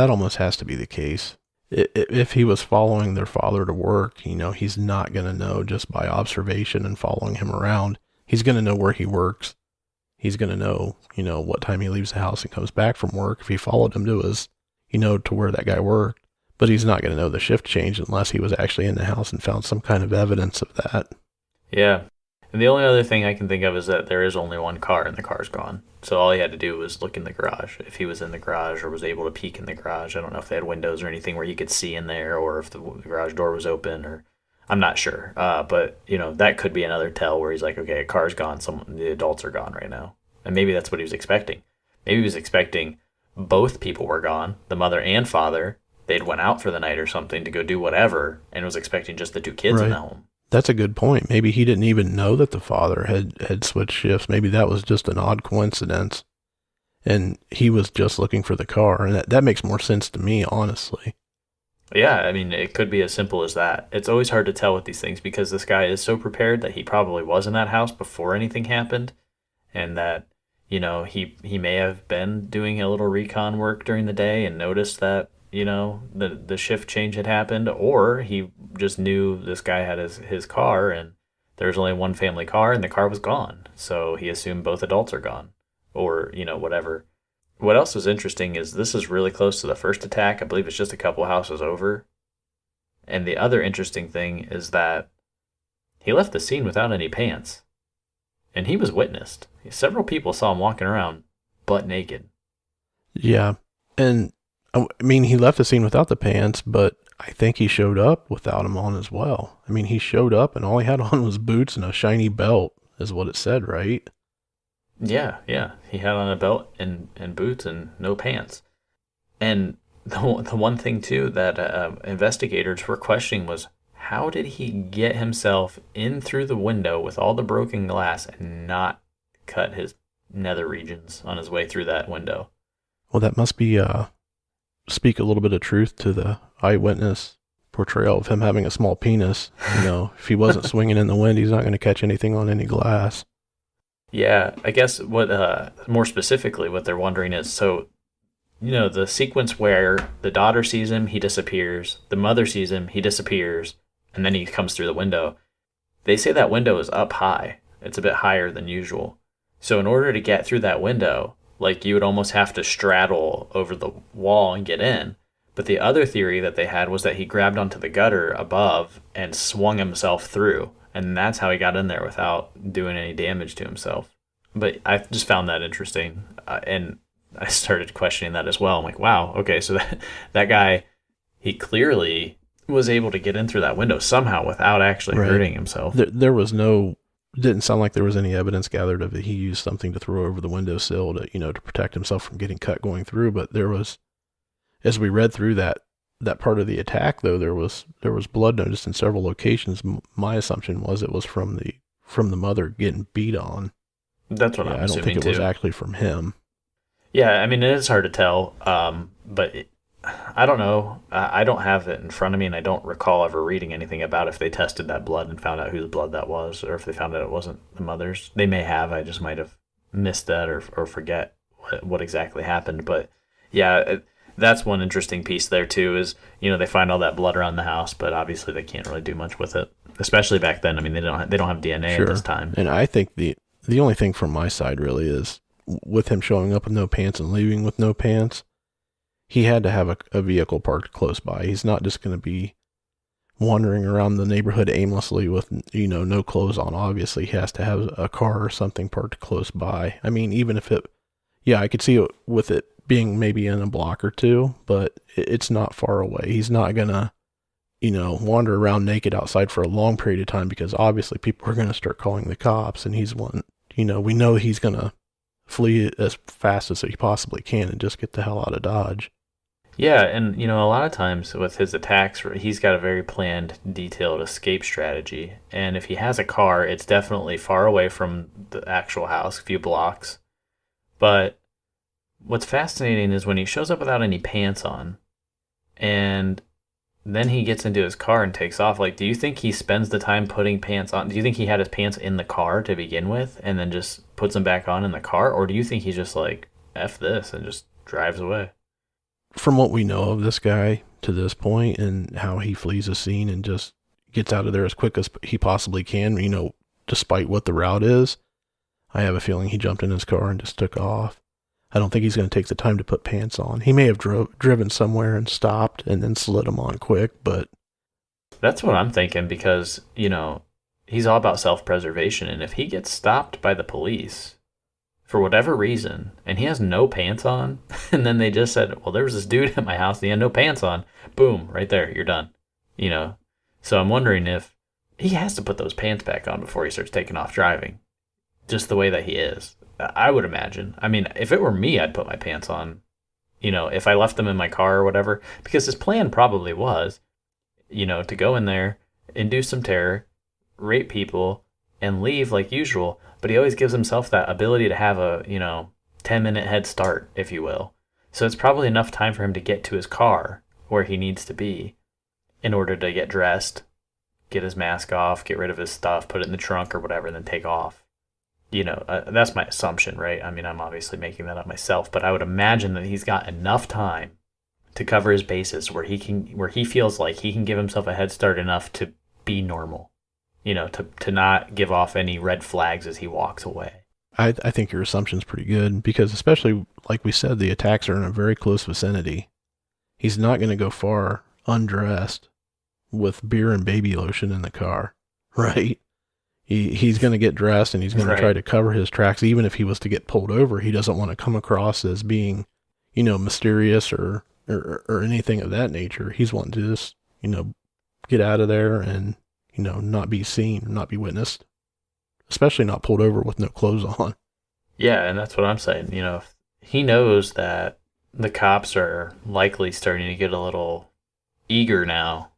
S1: almost has to be the case. If he was following their father to work, he's not going to know just by observation and following him around. He's going to know where he works. He's going to know, what time he leaves the house and comes back from work. If he followed him to to where that guy worked. But he's not going to know the shift change unless he was actually in the house and found some kind of evidence of that.
S7: Yeah. And the only other thing I can think of is that there is only one car and the car's gone. So all he had to do was look in the garage. If he was in the garage or was able to peek in the garage, I don't know if they had windows or anything where he could see in there, or if the garage door was open, or I'm not sure. But, that could be another tell where he's like, okay, a car's gone. The adults are gone right now. And maybe that's what he was expecting. Maybe he was expecting both people were gone, the mother and father. They'd went out for the night or something to go do whatever, and was expecting just the 2 kids in the home.
S1: That's a good point. Maybe he didn't even know that the father had switched shifts. Maybe that was just an odd coincidence, and he was just looking for the car, and that makes more sense to me, honestly.
S7: Yeah, it could be as simple as that. It's always hard to tell with these things because this guy is so prepared that he probably was in that house before anything happened, and that, he may have been doing a little recon work during the day and noticed that, the shift change had happened, or he just knew this guy had his car and there was only one family car and the car was gone. So he assumed both adults are gone, or, whatever. What else is interesting is this is really close to the first attack. I believe it's just a couple houses over. And the other interesting thing is that he left the scene without any pants. And he was witnessed. Several people saw him walking around butt naked.
S1: Yeah. And he left the scene without the pants, but I think he showed up without them on as well. He showed up and all he had on was boots and a shiny belt, is what it said, right?
S7: Yeah. He had on a belt and boots and no pants. And the one thing, too, that investigators were questioning was how did he get himself in through the window with all the broken glass and not cut his nether regions on his way through that window?
S1: Well, that must be speak a little bit of truth to the eyewitness portrayal of him having a small penis. If he wasn't swinging in the wind, he's not going to catch anything on any glass.
S7: Yeah, I guess what more specifically what they're wondering is, so the sequence where the daughter sees him, he disappears, the mother sees him, he disappears, and then he comes through the window. They say that window is up high. It's a bit higher than usual. So in order to get through that window, like, you would almost have to straddle over the wall and get in. But the other theory that they had was that he grabbed onto the gutter above and swung himself through. And that's how he got in there without doing any damage to himself. But I just found that interesting. And I started questioning that as well. I'm like, wow, okay, so that guy, he clearly was able to get in through that window somehow without actually hurting himself.
S1: There was didn't sound like there was any evidence gathered of that he used something to throw over the windowsill to protect himself from getting cut going through. But there was, as we read through that part of the attack, though, there was blood noticed in several locations. My assumption was it was from the mother getting beat on.
S7: That's what I'm assuming,
S1: I don't think it was actually from him.
S7: Yeah, I mean, it is hard to tell, but I don't know. I don't have it in front of me, and I don't recall ever reading anything about if they tested that blood and found out whose blood that was, or if they found out it wasn't the mother's. They may have. I just might have missed that or forget what exactly happened. But yeah, that's one interesting piece there too. Is they find all that blood around the house, but obviously they can't really do much with it, especially back then. I mean, they don't have DNA at this time.
S1: And I think the only thing from my side really is, with him showing up with no pants and leaving with no pants, he had to have a vehicle parked close by. He's not just going to be wandering around the neighborhood aimlessly with, no clothes on. Obviously, he has to have a car or something parked close by. I mean, even if I could see it with it being maybe in a block or two, but it's not far away. He's not going to, wander around naked outside for a long period of time, because obviously people are going to start calling the cops, and he's one, we know he's going to flee as fast as he possibly can and just get the hell out of Dodge.
S7: Yeah, and a lot of times with his attacks, he's got a very planned, detailed escape strategy. And if he has a car, it's definitely far away from the actual house, a few blocks. But what's fascinating is when he shows up without any pants on, and then he gets into his car and takes off. Like, do you think he spends the time putting pants on? Do you think he had his pants in the car to begin with and then just puts them back on in the car? Or do you think he's just like, F this, and just drives away?
S1: From what we know of this guy to this point and how he flees a scene and just gets out of there as quick as he possibly can, despite what the route is, I have a feeling he jumped in his car and just took off. I don't think he's going to take the time to put pants on. He may have driven somewhere and stopped and then slid them on quick, but...
S7: That's what I'm thinking, because, he's all about self-preservation, and if he gets stopped by the police for whatever reason, and he has no pants on, and then they just said, well, there was this dude at my house, and he had no pants on, boom, right there, you're done. So I'm wondering if he has to put those pants back on before he starts taking off driving, just the way that he is. I would imagine. I mean, if it were me, I'd put my pants on, if I left them in my car or whatever, because his plan probably was, to go in there, induce some terror, rape people, and leave like usual. But he always gives himself that ability to have a, 10-minute head start, if you will. So it's probably enough time for him to get to his car where he needs to be in order to get dressed, get his mask off, get rid of his stuff, put it in the trunk or whatever, and then take off. That's my assumption, right? I mean, I'm obviously making that up myself, but I would imagine that he's got enough time to cover his bases where he feels like he can give himself a head start enough to be normal. To not give off any red flags as he walks away.
S1: I think your assumption's pretty good, because especially, like we said, the attacks are in a very close vicinity. He's not going to go far undressed with beer and baby lotion in the car, right? He's going to get dressed, and he's going to try to cover his tracks. Even if he was to get pulled over, he doesn't want to come across as being, mysterious or anything of that nature. He's wanting to just, get out of there and, not be seen, not be witnessed, especially not pulled over with no clothes on.
S7: Yeah, and that's what I'm saying. He knows that the cops are likely starting to get a little eager now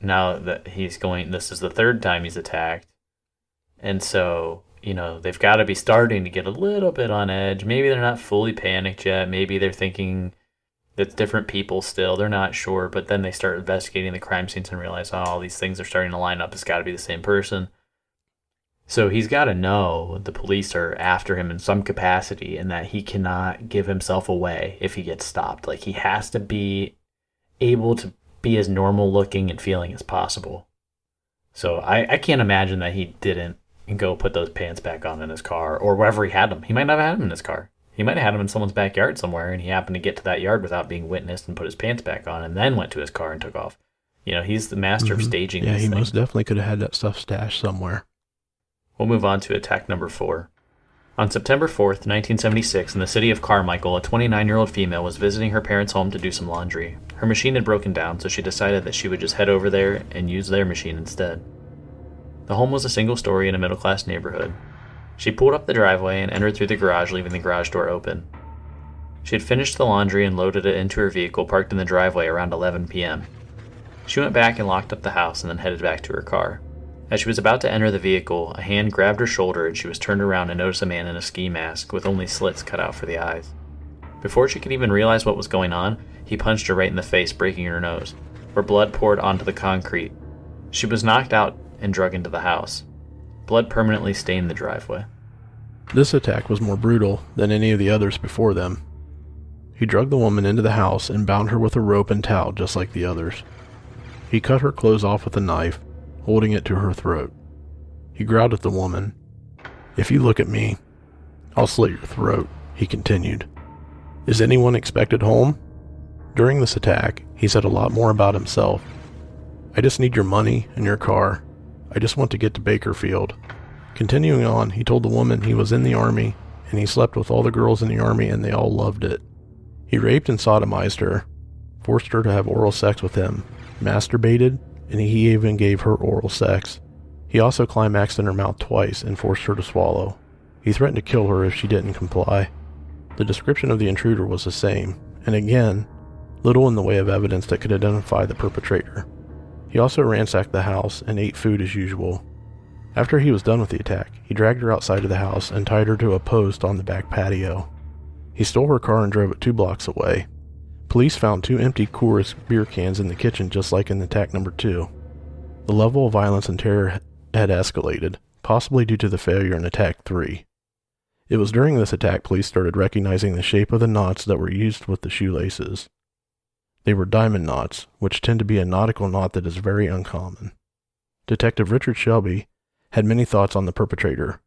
S7: now that this is the third time he's attacked. And so, they've got to be starting to get a little bit on edge. Maybe they're not fully panicked yet. Maybe they're thinking it's different people still. They're not sure. But then they start investigating the crime scenes and realize, all these things are starting to line up. It's got to be the same person. So he's got to know the police are after him in some capacity and that he cannot give himself away if he gets stopped. Like, he has to be able to be as normal looking and feeling as possible. So I can't imagine that he didn't go put those pants back on in his car or wherever he had them. He might not have had them in his car. He might have had them in someone's backyard somewhere, and he happened to get to that yard without being witnessed and put his pants back on and then went to his car and took off. He's the master of staging these things.
S1: Yeah, he most definitely could have had that stuff stashed somewhere.
S7: We'll move on to attack number 4. On September 4th, 1976, in the city of Carmichael, a 29-year-old female was visiting her parents' home to do some laundry. Her machine had broken down, so she decided that she would just head over there and use their machine instead. The home was a single story in a middle-class neighborhood. She pulled up the driveway and entered through the garage, leaving the garage door open. She had finished the laundry and loaded it into her vehicle parked in the driveway around 11 p.m. She went back and locked up the house and then headed back to her car. As she was about to enter the vehicle, a hand grabbed her shoulder and she was turned around and noticed a man in a ski mask with only slits cut out for the eyes. Before she could even realize what was going on, he punched her right in the face, breaking her nose, where blood poured onto the concrete. She was knocked out and dragged into the house. Blood permanently stained the driveway.
S1: This attack was more brutal than any of the others before them. He dragged the woman into the house and bound her with a rope and towel just like the others. He cut her clothes off with a knife, holding it to her throat. He growled at the woman. "If you look at me, I'll slit your throat," he continued. "Is anyone expected home?" During this attack, he said a lot more about himself. "I just need your money and your car. I just want to get to Bakerfield." Continuing on, he told the woman he was in the army and he slept with all the girls in the army and they all loved it. He raped and sodomized her, forced her to have oral sex with him, masturbated, and he even gave her oral sex. He also climaxed in her mouth twice and forced her to swallow. He threatened to kill her if she didn't comply. The description of the intruder was the same, and again, little in the way of evidence that could identify the perpetrator. He also ransacked the house and ate food as usual. After he was done with the attack, he dragged her outside of the house and tied her to a post on the back patio. He stole her car and drove it 2 blocks away. Police found 2 empty Coors beer cans in the kitchen just like in attack number 2. The level of violence and terror had escalated, possibly due to the failure in attack 3. It was during this attack police started recognizing the shape of the knots that were used with the shoelaces. They were diamond knots, which tend to be a nautical knot that is very uncommon. Detective Richard Shelby had many thoughts on the perpetrator.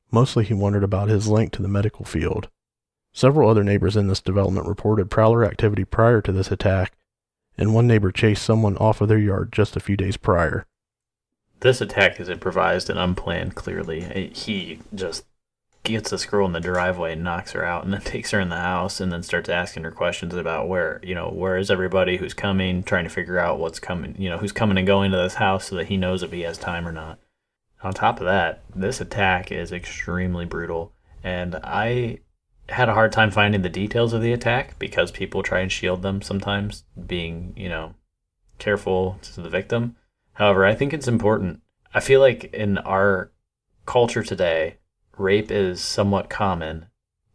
S1: Mostly he wondered about his link to the medical field. Several other neighbors in this development reported prowler activity prior to this attack, and one neighbor chased someone off of their yard just a few days prior.
S7: This attack is improvised and unplanned, clearly. He just gets this girl in the driveway and knocks her out and then takes her in the house and then starts asking her questions about where is everybody, who's coming, trying to figure out what's coming, who's coming and going to this house so that he knows if he has time or not. On top of that, this attack is extremely brutal, and I had a hard time finding the details of the attack because people try and shield them sometimes, being, careful to the victim. However, I think it's important. I feel like in our culture today, rape is somewhat common,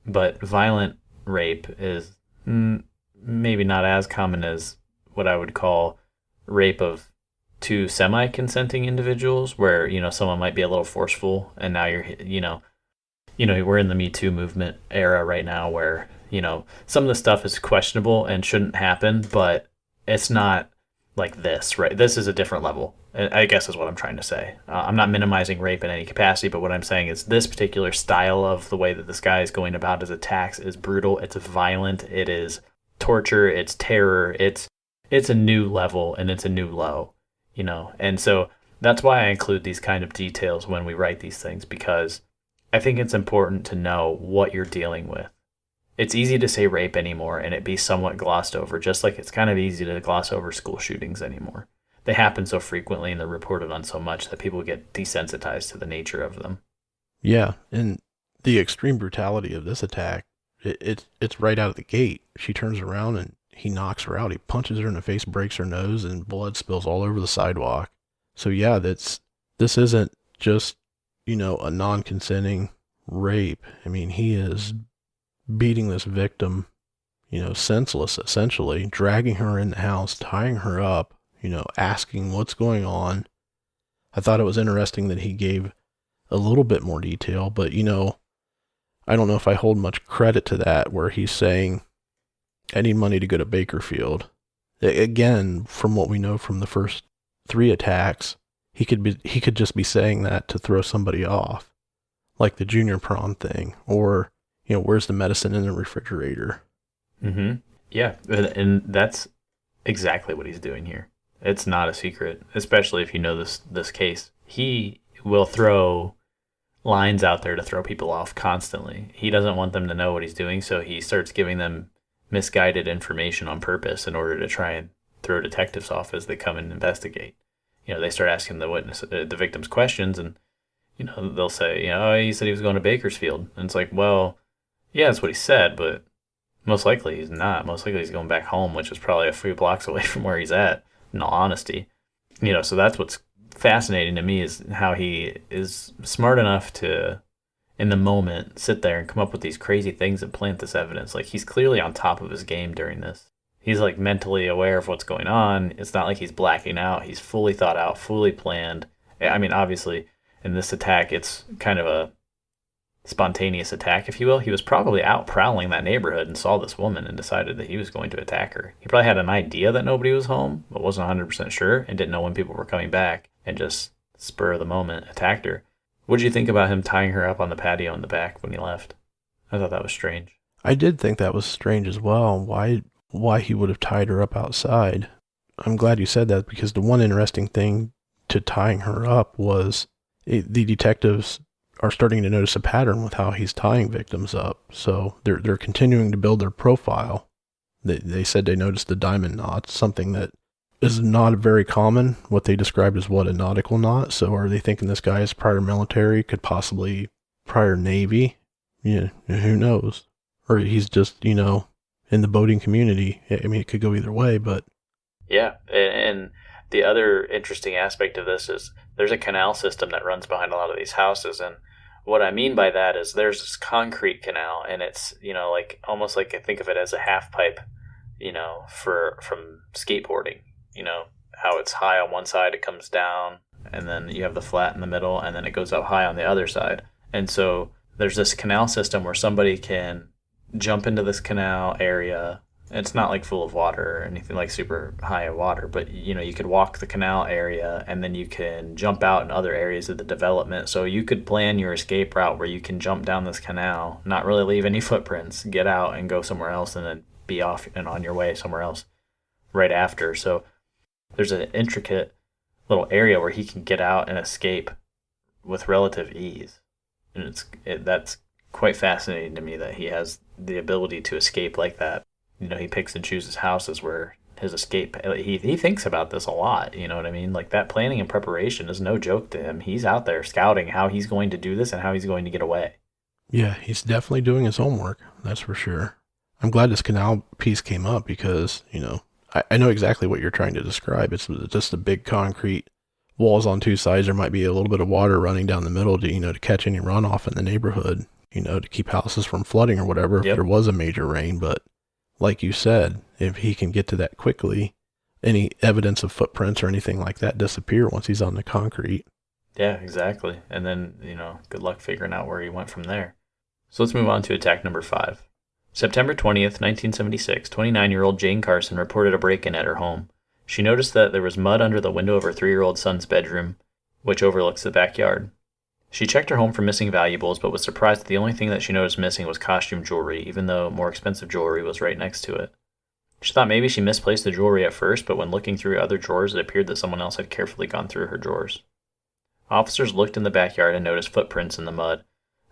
S7: but violent rape is maybe not as common as what I would call rape of 2 semi-consenting individuals, where someone might be a little forceful, and now we're in the Me Too movement era right now, where some of the stuff is questionable and shouldn't happen, but it's not like this, right? This is a different level, I guess is what I'm trying to say. I'm not minimizing rape in any capacity, but what I'm saying is this particular style of the way that this guy is going about his attacks is brutal, it's violent, it is torture, it's terror, it's a new level, and it's a new low. And so that's why I include these kind of details when we write these things, because I think it's important to know what you're dealing with. It's easy to say rape anymore and it be somewhat glossed over, just like it's kind of easy to gloss over school shootings anymore. They happen so frequently and they're reported on so much that people get desensitized to the nature of them.
S1: Yeah, and the extreme brutality of this attack, it's right out of the gate. She turns around and he knocks her out. He punches her in the face, breaks her nose, and blood spills all over the sidewalk. So yeah, this isn't just, a non-consenting rape. I mean, he is beating this victim, senseless, essentially, dragging her in the house, tying her up, asking what's going on. I thought it was interesting that he gave a little bit more detail, but, I don't know if I hold much credit to that, where he's saying, I need money to go to Bakerfield. Again, from what we know from the first 3 attacks, he could just be saying that to throw somebody off, like the junior prom thing, or, where's the medicine in the refrigerator?
S7: Mm-hmm. Yeah, and that's exactly what he's doing here. It's not a secret, especially if you know this case. He will throw lines out there to throw people off constantly. He doesn't want them to know what he's doing, so he starts giving them misguided information on purpose in order to try and throw detectives off as they come and investigate. They start asking the victims questions, and they'll say, oh, he said he was going to Bakersfield, and it's like, well, yeah, that's what he said, but most likely he's not. Most likely he's going back home, which is probably a few blocks away from where he's at, in all honesty. So that's what's fascinating to me, is how he is smart enough to, in the moment, sit there and come up with these crazy things and plant this evidence. Like, he's clearly on top of his game during this. He's like mentally aware of what's going on. It's not like he's blacking out. He's fully thought out, fully planned. I mean, obviously, in this attack, it's kind of a spontaneous attack, if you will. He was probably out prowling that neighborhood and saw this woman and decided that he was going to attack her. He probably had an idea that nobody was home, but wasn't 100% sure and didn't know when people were coming back, and just spur of the moment attacked her. What did you think about him tying her up on the patio in the back when he left? I thought that was strange.
S1: I did think that was strange as well. Why he would have tied her up outside. I'm glad you said that, because the one interesting thing to tying her up was the detectives are starting to notice a pattern with how he's tying victims up. So they're continuing to build their profile. They said they noticed the diamond knots, something that is not very common, what they described as a nautical knot. So are they thinking this guy is prior military, could possibly prior Navy? Yeah, who knows? Or he's just, in the boating community. I mean, it could go either way, but...
S7: Yeah, and the other interesting aspect of this is there's a canal system that runs behind a lot of these houses, and what I mean by that is there's this concrete canal, and it's, like almost like I think of it as a half pipe, from skateboarding. How it's high on one side, it comes down, and then you have the flat in the middle, and then it goes up high on the other side. And so there's this canal system where somebody can jump into this canal area. It's not like full of water or anything like super high water, but you could walk the canal area, and then you can jump out in other areas of the development. So you could plan your escape route where you can jump down this canal, not really leave any footprints, get out and go somewhere else, and then be off and on your way somewhere else right after. So there's an intricate little area where he can get out and escape with relative ease. And that's quite fascinating to me, that he has the ability to escape like that. He picks and chooses houses where his escape, he thinks about this a lot, you know what I mean? Like, that planning and preparation is no joke to him. He's out there scouting how he's going to do this and how he's going to get away.
S1: Yeah, he's definitely doing his homework, that's for sure. I'm glad this canal piece came up because, I know exactly what you're trying to describe. It's just the big concrete walls on two sides. There might be a little bit of water running down the middle to catch any runoff in the neighborhood, to keep houses from flooding or whatever if there was a major rain. But like you said, if he can get to that quickly, any evidence of footprints or anything like that disappear once he's on the concrete.
S7: Yeah, exactly. And then, good luck figuring out where he went from there. So let's move on to attack number 5. September 20th, 1976, 29-year-old Jane Carson reported a break-in at her home. She noticed that there was mud under the window of her 3-year-old son's bedroom, which overlooks the backyard. She checked her home for missing valuables, but was surprised that the only thing that she noticed missing was costume jewelry, even though more expensive jewelry was right next to it. She thought maybe she misplaced the jewelry at first, but when looking through other drawers, it appeared that someone else had carefully gone through her drawers. Officers looked in the backyard and noticed footprints in the mud,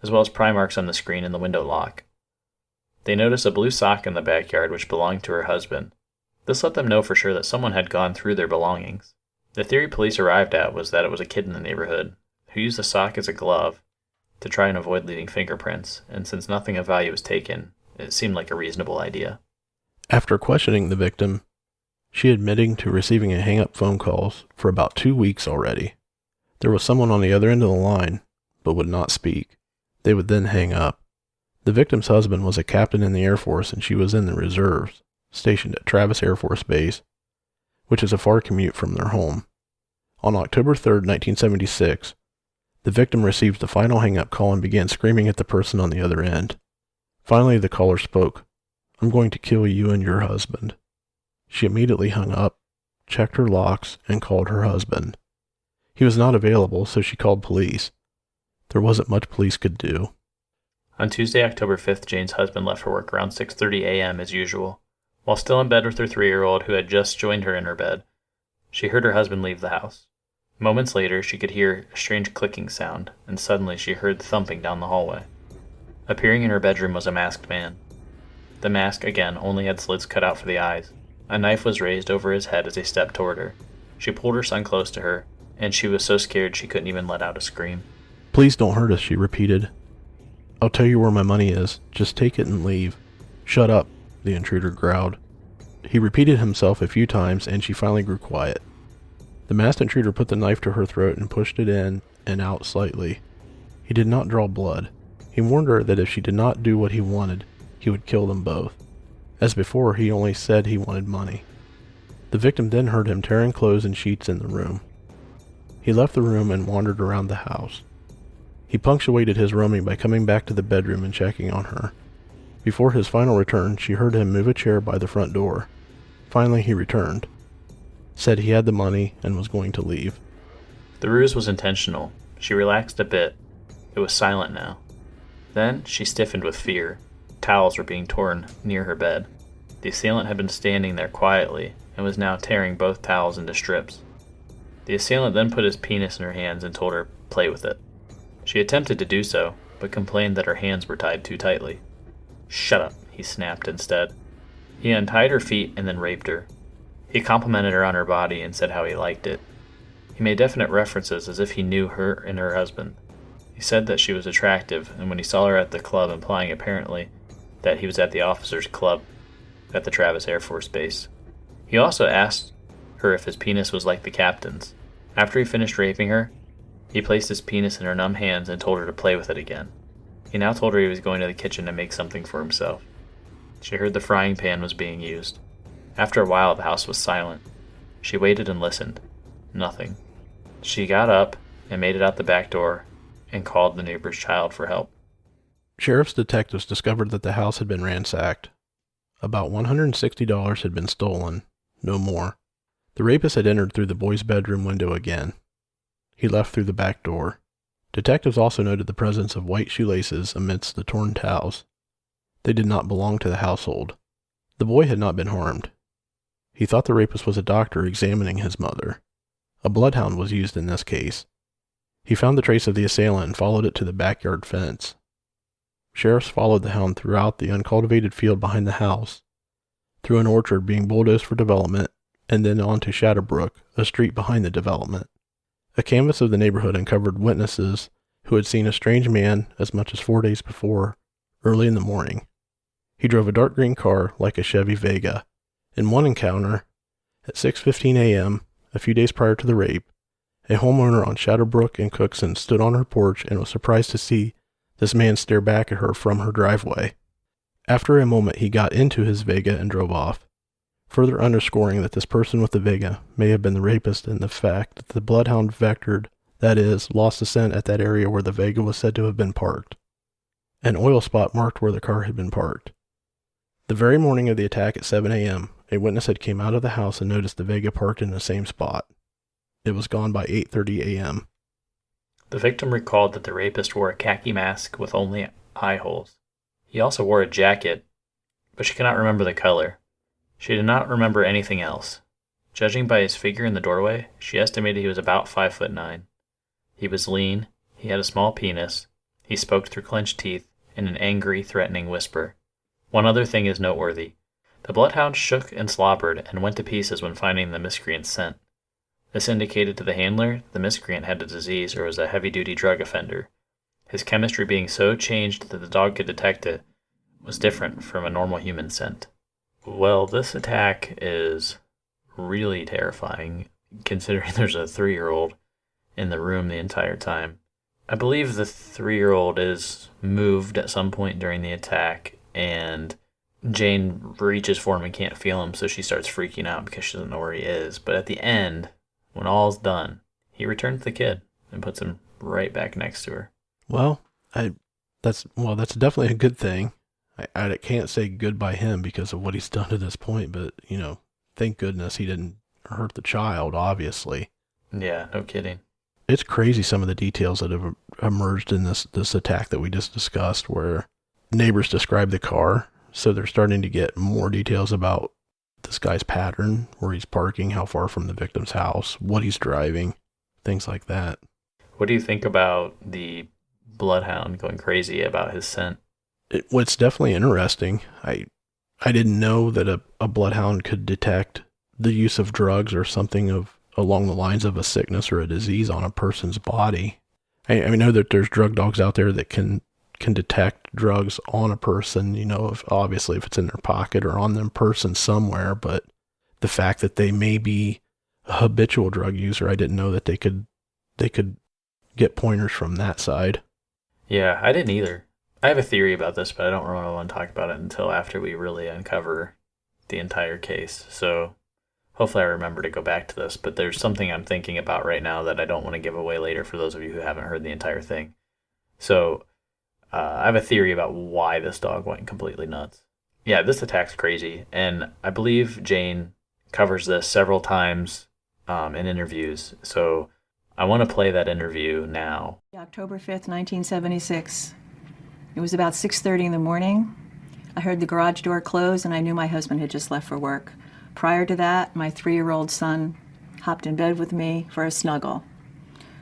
S7: as well as pry marks on the screen and the window lock. They noticed a blue sock in the backyard which belonged to her husband. This let them know for sure that someone had gone through their belongings. The theory police arrived at was that it was a kid in the neighborhood who used the sock as a glove to try and avoid leaving fingerprints, and since nothing of value was taken, it seemed like a reasonable idea.
S1: After questioning the victim, she admitting to receiving a hang-up phone calls for about 2 weeks already. There was someone on the other end of the line, but would not speak. They would then hang up. The victim's husband was a captain in the Air Force and she was in the reserves, stationed at Travis Air Force Base, which is a far commute from their home. On October 3, 1976, the victim received the final hang-up call and began screaming at the person on the other end. Finally, the caller spoke. "I'm going to kill you and your husband." She immediately hung up, checked her locks, and called her husband. He was not available, so she called police. There wasn't much police could do.
S7: On Tuesday, October 5th, Jane's husband left for work around 6:30 a.m. as usual. While still in bed with her 3-year-old, who had just joined her in her bed, she heard her husband leave the house. Moments later, she could hear a strange clicking sound, and suddenly she heard thumping down the hallway. Appearing in her bedroom was a masked man. The mask, again, only had slits cut out for the eyes. A knife was raised over his head as he stepped toward her. She pulled her son close to her, and she was so scared she couldn't even let out a scream.
S1: "Please don't hurt us," she repeated. "I'll tell you where my money is. Just take it and leave." "Shut up," the intruder growled. He repeated himself a few times, and she finally grew quiet. The masked intruder put the knife to her throat and pushed it in and out slightly. He did not draw blood. He warned her that if she did not do what he wanted, he would kill them both. As before, he only said he wanted money. The victim then heard him tearing clothes and sheets in the room. He left the room and wandered around the house. He punctuated his roaming by coming back to the bedroom and checking on her. Before his final return, she heard him move a chair by the front door. Finally, he returned, said he had the money, and was going to leave.
S7: The ruse was intentional. She relaxed a bit. It was silent now. Then she stiffened with fear. Towels were being torn near her bed. The assailant had been standing there quietly and was now tearing both towels into strips. The assailant then put his penis in her hands and told her, "Play with it." She attempted to do so, but complained that her hands were tied too tightly. "Shut up," he snapped instead. He untied her feet and then raped her. He complimented her on her body and said how he liked it. He made definite references as if he knew her and her husband. He said that she was attractive, and when he saw her at the club, implying apparently that he was at the officers' club at the Travis Air Force Base. He also asked her if his penis was like the captain's. After he finished raping her, he placed his penis in her numb hands and told her to play with it again. He now told her he was going to the kitchen to make something for himself. She heard the frying pan was being used. After a while, the house was silent. She waited and listened. Nothing. She got up and made it out the back door and called the neighbor's child for help.
S1: Sheriff's detectives discovered that the house had been ransacked. About $160 had been stolen, no more. The rapist had entered through the boy's bedroom window again. He left through the back door. Detectives also noted the presence of white shoelaces amidst the torn towels. They did not belong to the household. The boy had not been harmed. He thought the rapist was a doctor examining his mother. A bloodhound was used in this case. He found the trace of the assailant and followed it to the backyard fence. Sheriffs followed the hound throughout the uncultivated field behind the house, through an orchard being bulldozed for development, and then on to Shadowbrook, a street behind the development. A canvass of the neighborhood uncovered witnesses who had seen a strange man as much as 4 days before, early in the morning. He drove a dark green car like a Chevy Vega. In one encounter, at 6:15 a.m., a few days prior to the rape, a homeowner on Shadowbrook and Cookson stood on her porch and was surprised to see this man stare back at her from her driveway. After a moment, he got into his Vega and drove off, further underscoring that this person with the Vega may have been the rapist and the fact that the bloodhound vectored, that is, lost the scent at that area where the Vega was said to have been parked. An oil spot marked where the car had been parked. The very morning of the attack at 7 a.m., a witness had came out of the house and noticed the Vega parked in the same spot. It was gone by 8:30 a.m.
S7: The victim recalled that the rapist wore a khaki mask with only eye holes. He also wore a jacket, but she could not remember the color. She did not remember anything else. Judging by his figure in the doorway, she estimated he was about 5'9". He was lean, he had a small penis, he spoke through clenched teeth in an angry, threatening whisper. One other thing is noteworthy. The bloodhound shook and slobbered and went to pieces when finding the miscreant's scent. This indicated to the handler the miscreant had a disease or was a heavy-duty drug offender. His chemistry being so changed that the dog could detect it was different from a normal human scent. Well, this attack is really terrifying, considering there's a 3-year-old in the room the entire time. I believe the 3-year-old is moved at some point during the attack, and Jane reaches for him and can't feel him, so she starts freaking out because she doesn't know where he is. But at the end, when all's done, he returns the kid and puts him right back next to her.
S1: Well, that's definitely a good thing. I can't say good by him because of what he's done to this point, but, thank goodness he didn't hurt the child, obviously.
S7: Yeah, no kidding.
S1: It's crazy some of the details that have emerged in this attack that we just discussed, where neighbors describe the car. So they're starting to get more details about this guy's pattern, where he's parking, how far from the victim's house, what he's driving, things like that.
S7: What do you think about the bloodhound going crazy about his scent?
S1: It's definitely interesting. I didn't know that a bloodhound could detect the use of drugs or something along the lines of a sickness or a disease on a person's body. I know that there's drug dogs out there that can detect drugs on a person, obviously if it's in their pocket or on them person somewhere, but the fact that they may be a habitual drug user, I didn't know that they could get pointers from that side.
S7: Yeah, I didn't either. I have a theory about this, but I don't really want to talk about it until after we really uncover the entire case. So hopefully I remember to go back to this, but there's something I'm thinking about right now that I don't want to give away later for those of you who haven't heard the entire thing. So I have a theory about why this dog went completely nuts. Yeah, this attack's crazy, and I believe Jane covers this several times in interviews. So I want to play that interview now.
S8: October 5th, 1976. It was about 6:30 in the morning. I heard the garage door close, and I knew my husband had just left for work. Prior to that, my 3-year-old son hopped in bed with me for a snuggle.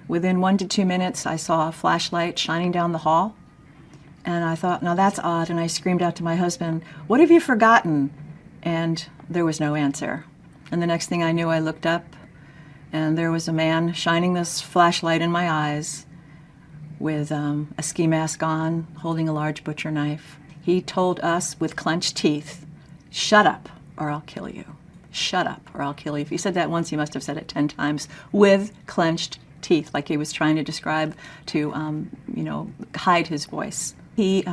S8: Within 1 to 2 minutes, I saw a flashlight shining down the hall, and I thought, now that's odd, and I screamed out to my husband, "What have you forgotten?" And there was no answer. And the next thing I knew, I looked up, and there was a man shining this flashlight in my eyes with a ski mask on, holding a large butcher knife. He told us with clenched teeth, "Shut up, or I'll kill you. Shut up, or I'll kill you." If he said that once, he must have said it 10 times with clenched teeth, like he was trying to describe to, hide his voice. He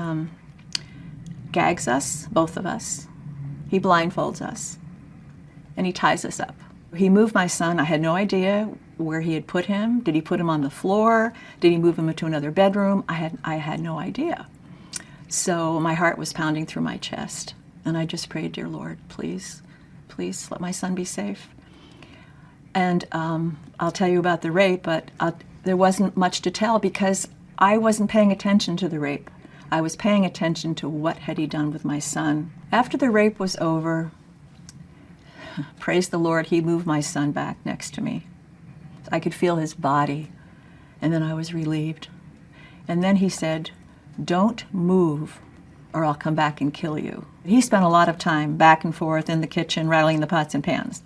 S8: gags us, both of us. He blindfolds us, and he ties us up. He moved my son. I had no idea where he had put him. Did he put him on the floor? Did he move him into another bedroom? I had no idea. So my heart was pounding through my chest, and I just prayed, "Dear Lord, please, please let my son be safe." And I'll tell you about the rape, but there wasn't much to tell because I wasn't paying attention to the rape. I was paying attention to what had he done with my son. After the rape was over, praise the Lord, he moved my son back next to me. I could feel his body, and then I was relieved. And then he said, "Don't move, or I'll come back and kill you." He spent a lot of time back and forth in the kitchen, rattling the pots and pans.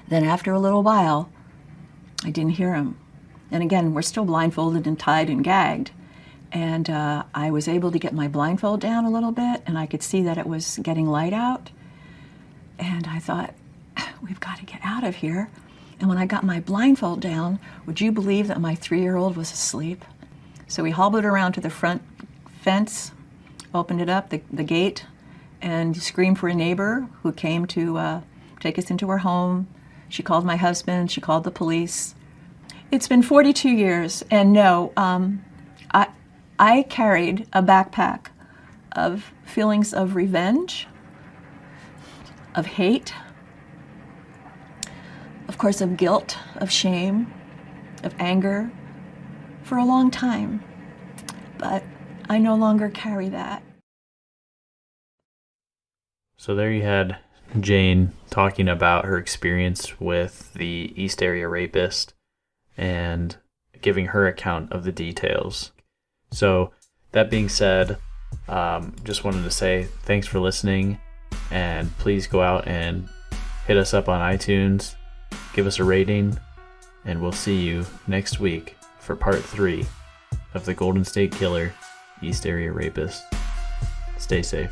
S8: Then after a little while, I didn't hear him. And again, we're still blindfolded and tied and gagged. And I was able to get my blindfold down a little bit, and I could see that it was getting light out. And I thought, we've got to get out of here. And when I got my blindfold down, would you believe that my 3-year-old was asleep? So we hobbled around to the front fence, opened it up, the gate, and screamed for a neighbor who came to take us into her home. She called my husband, she called the police. It's been 42 years, and no, I carried a backpack of feelings of revenge, of hate, of course of guilt, of shame, of anger, for a long time. But I no longer carry that.
S7: So there you had Jane talking about her experience with the East Area Rapist and giving her account of the details. So that being said, just wanted to say thanks for listening, and please go out and hit us up on iTunes, give us a rating, and we'll see you next week for part 3 of the Golden State Killer, East Area Rapist. Stay safe.